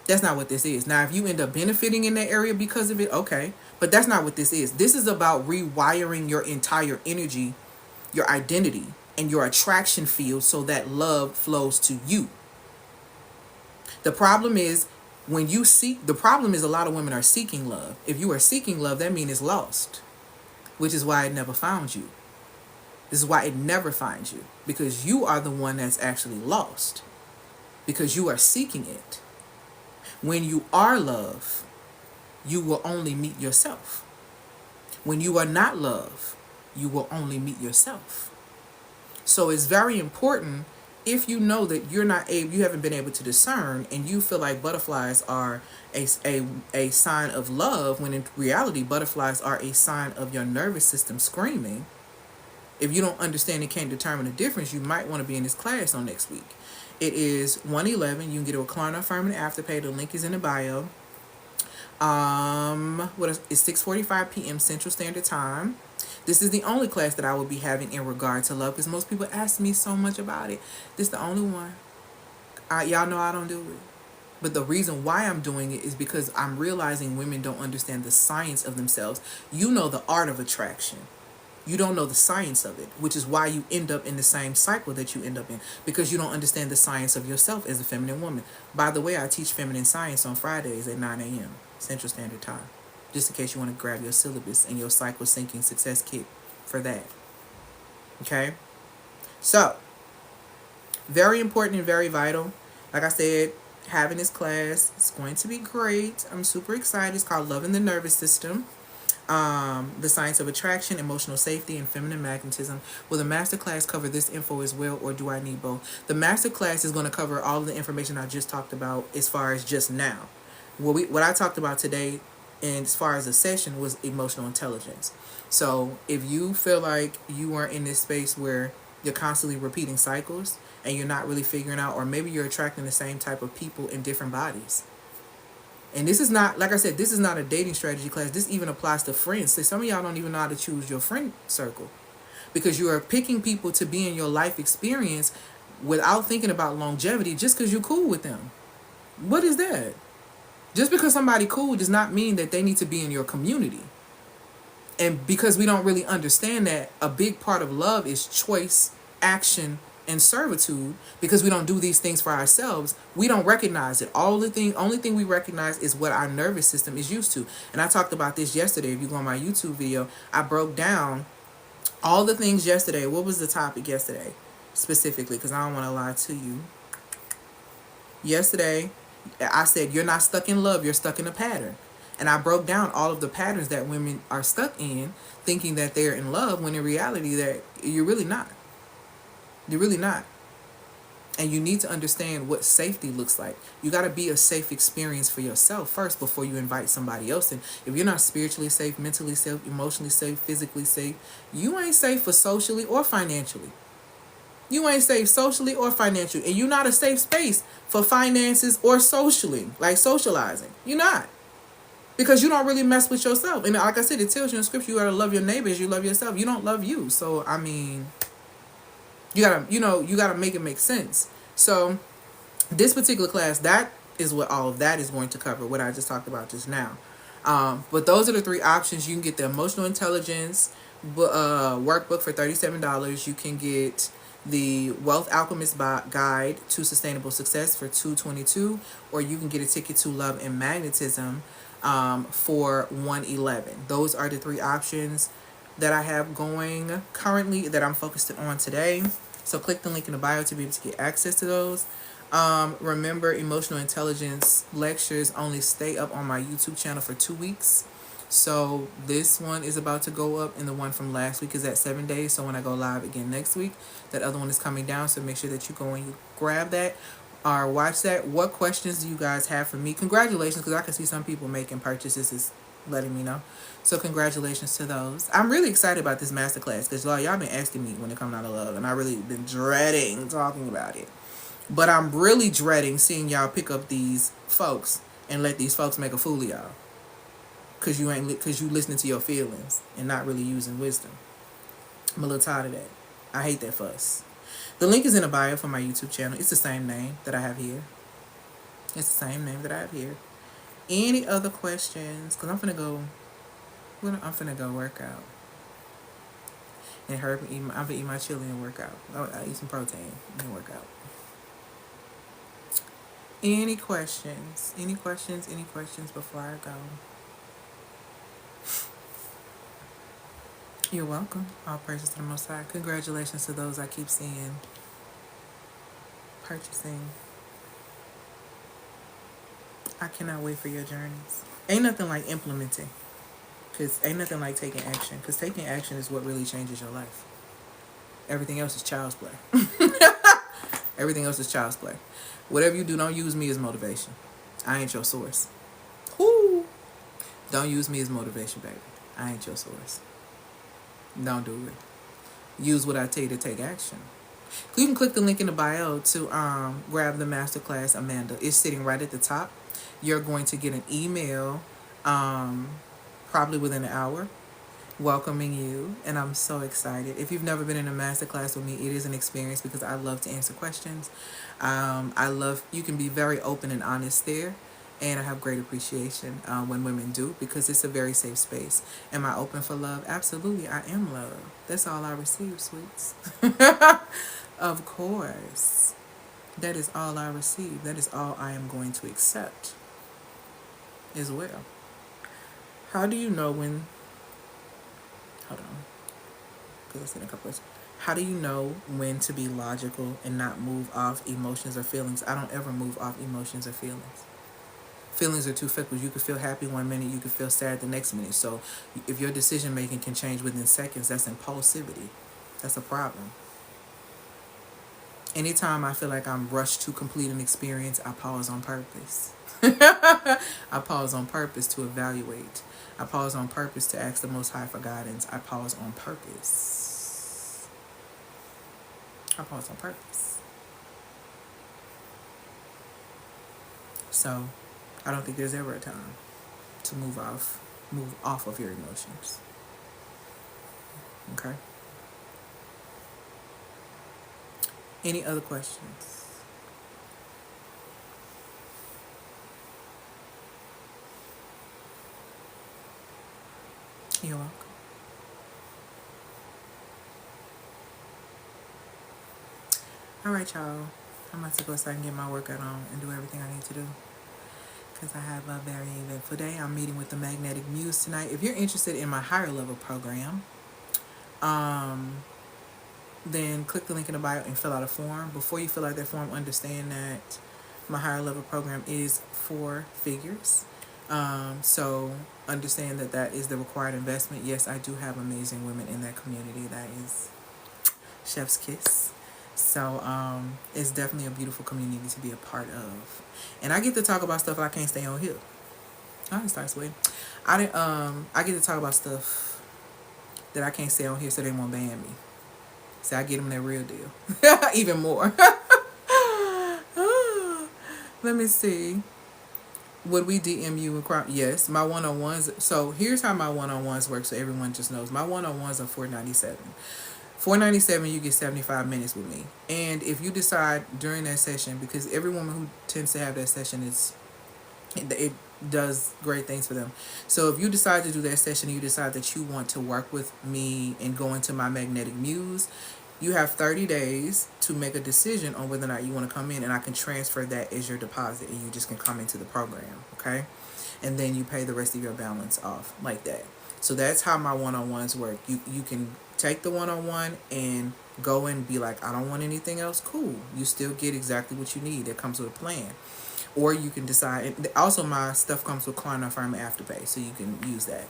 That's not what this is. Now, if you end up benefiting in that area because of it, okay. But that's not what this is. This is about rewiring your entire energy, your identity, and your attraction field so that love flows to you. The problem is the problem is a lot of women are seeking love. If you are seeking love, that means it's lost, which is why it never found you. This is why it never finds you, because you are the one that's actually lost, because you are seeking it. When you are love, you will only meet yourself. When you are not love, you will only meet yourself. So it's very important, if you know that you haven't been able to discern, and you feel like butterflies are a sign of love, when in reality butterflies are a sign of your nervous system screaming. If you don't understand and can't determine the difference, you might want to be in this class on next week. It is 111. You can get a Klarna Affirmative Afterpay. The link is in the bio. It's 6:45 p.m. Central Standard Time. This is the only class that I will be having in regard to love, because most people ask me so much about it. This is the only one. Y'all know I don't do it. But the reason why I'm doing it is because I'm realizing women don't understand the science of themselves. You know the art of attraction. You don't know the science of it, which is why you end up in the same cycle that you end up in, because you don't understand the science of yourself as a feminine woman. By the way, I teach feminine science on Fridays at 9 a.m. Central Standard Time, just in case you want to grab your syllabus and your cycle syncing success kit for that. Okay? So, very important and very vital. Like I said, having this class is going to be great. I'm super excited. It's called Loving the Nervous System. The Science of Attraction, Emotional Safety, and Feminine Magnetism. Will the masterclass cover this info as well, or do I need both? The masterclass is going to cover all of the information I just talked about as far as just now. What I talked about today, and as far as the session, was emotional intelligence. So if you feel like you are in this space where you're constantly repeating cycles and you're not really figuring out, or maybe you're attracting the same type of people in different bodies. And this is not, like I said, this is not a dating strategy class. This even applies to friends. So some of y'all don't even know how to choose your friend circle, because you are picking people to be in your life experience without thinking about longevity just because you're cool with them. What is that? Just because somebody cool does not mean that they need to be in your community. And because we don't really understand that a big part of love is choice, action, and servitude, because we don't do these things for ourselves, we don't recognize it. Only thing we recognize is what our nervous system is used to. And I talked about this yesterday. If you go on my YouTube video, I broke down all the things yesterday. What was the topic yesterday specifically? Because I don't want to lie to you. Yesterday, I said, you're not stuck in love, you're stuck in a pattern. And I broke down all of the patterns that women are stuck in, thinking that they're in love, when in reality that you're really not. You're really not. And you need to understand what safety looks like. You got to be a safe experience for yourself first before you invite somebody else in. If you're not spiritually safe, mentally safe, emotionally safe, physically safe, you ain't safe for socially or financially. You ain't safe socially or financially. And you're not a safe space for finances or socially, like socializing. You're not. Because you don't really mess with yourself. And like I said, it tells you in scripture, you gotta love your neighbor as you love yourself. You don't love you. So, I mean, you gotta make it make sense. So, this particular class, that is what all of that is going to cover, what I just talked about just now. But those are the three options. You can get the emotional intelligence workbook for $37. You can get the Wealth Alchemist Guide to Sustainable Success for $222, or you can get a ticket to Love and Magnetism for $111. Those are the three options that I have going currently that I'm focused on today. So click the link in the bio to be able to get access to those. Remember, emotional intelligence lectures only stay up on my YouTube channel for 2 weeks. So this one is about to go up, and the one from last week is at 7 days. So when I go live again next week, that other one is coming down. So make sure that you go and you grab that or watch that. What questions do you guys have for me? Congratulations, because I can see some people making purchases is letting me know. So congratulations to those. I'm really excited about this masterclass because y'all been asking me when it comes out of love, and I really been dreading talking about it. But I'm really dreading seeing y'all pick up these folks and let these folks make a fool of y'all. Cause you listening to your feelings and not really using wisdom. I'm a little tired of that. I hate that fuss. The link is in the bio for my YouTube channel. It's the same name that I have here. It's the same name that I have here. Any other questions? Cause I'm finna go work out. And I'm gonna eat my chili and work out. I eat some protein and work out. Any questions? Any questions before I go? You're welcome. All praises to the Most High. Congratulations to those I keep seeing purchasing. I cannot wait for your journeys. Ain't nothing like implementing. Because ain't nothing like taking action. Because taking action is what really changes your life. Everything else is child's play. Everything else is child's play. Whatever you do, don't use me as motivation. I ain't your source. Woo! Don't use me as motivation, baby. I ain't your source. Don't do it. Use what I tell you to take action. You can click the link in the bio to grab the masterclass, Amanda. It's sitting right at the top. You're going to get an email probably within an hour welcoming you, and I'm so excited. If you've never been in a masterclass with me, it is an experience because I love to answer questions. You can be very open and honest there. And I have great appreciation when women do, because it's a very safe space. Am I open for love? Absolutely, I am love. That's all I receive, sweets. Of course. That is all I receive. That is all I am going to accept as well. How do you know when... Hold on. Because I said a couple of... How do you know when to be logical and not move off emotions or feelings? I don't ever move off emotions or feelings. Feelings are too fickle. You could feel happy one minute, you could feel sad the next minute. So if your decision making can change within seconds, that's impulsivity. That's a problem. Anytime I feel like I'm rushed to complete an experience, I pause on purpose. I pause on purpose to evaluate. I pause on purpose to ask the Most High for guidance. I pause on purpose. I pause on purpose. So I don't think there's ever a time to move off of your emotions. Okay? Any other questions? You're welcome. All right, y'all. I'm about to go so I can get my workout on and do everything I need to do because I have a very eventful day. I'm meeting with the Magnetic Muse tonight. If you're interested in my higher level program, um, then click the link in the bio and fill out a form. Before you fill out that form, understand that my higher level program is for figures. So understand that that is the required investment. Yes, I do have amazing women in that community. That is chef's kiss. So it's definitely a beautiful community to be a part of. And I get to talk about stuff I can't stay on here. I didn't start sweating. I get to talk about stuff that I can't stay on here so they won't ban me. So I get them that real deal. Even more. Let me see. Would we DM you and crop? Yes, my one-on-ones. So here's how my one-on-ones work so everyone just knows. My one-on-ones are $4.97. $4.97, you get 75 minutes with me. And if you decide during that session, because every woman who tends to have that session it does great things for them. So if you decide to do that session, you decide that you want to work with me and go into my Magnetic Muse, you have 30 days to make a decision on whether or not you want to come in, and I can transfer that as your deposit, and you just can come into the program, okay? And then you pay the rest of your balance off like that. So that's how my one-on-ones work. You can take the one-on-one and go and be like, I don't want anything else. Cool. You still get exactly what you need. That comes with a plan. Or you can decide. And also, my stuff comes with Klarna Affirm Afterpay, so you can use that.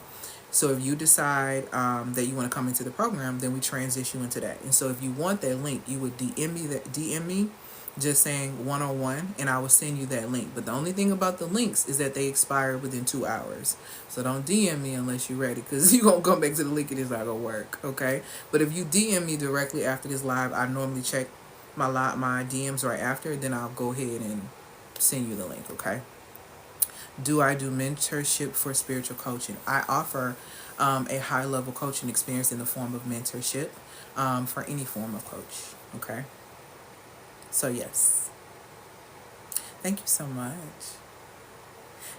So if you decide that you want to come into the program, then we transition you into that. And so if you want that link, you would DM me, just saying one-on-one, and I will send you that link. But the only thing about the links is that they expire within 2 hours. So don't DM me unless you're ready, because you're going to come back to the link and it's not going to work, okay? But if you DM me directly after this live, I normally check my DMs right after, then I'll go ahead and send you the link, okay? Do I do mentorship for spiritual coaching? I offer a high level coaching experience in the form of mentorship for any form of coach. Okay. So, yes. Thank you so much.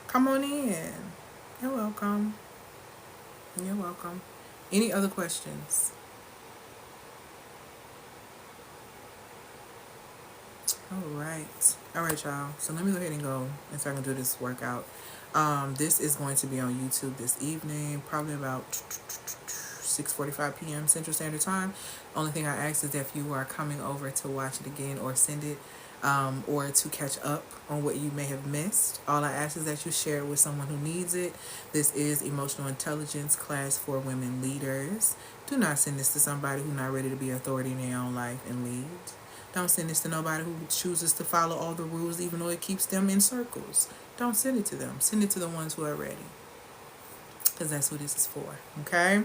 Come on in. You're welcome. You're welcome. Any other questions? All right, y'all. So let me go ahead and go and so I can do this workout. This is going to be on YouTube this evening, probably about 6:45 p.m. Central Standard Time. Only thing I ask is that if you are coming over to watch it again or send it, or to catch up on what you may have missed, all I ask is that you share it with someone who needs it. This is Emotional Intelligence class for women leaders. Do not send this to somebody who's not ready to be authority in their own life and lead. Don't send this to nobody who chooses to follow all the rules even though it keeps them in circles. Don't send it to them. Send it to the ones who are ready. Because that's what this is for. Okay?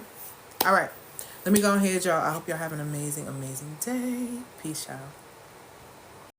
All right. Let me go ahead, y'all. I hope y'all have an amazing, amazing day. Peace, y'all.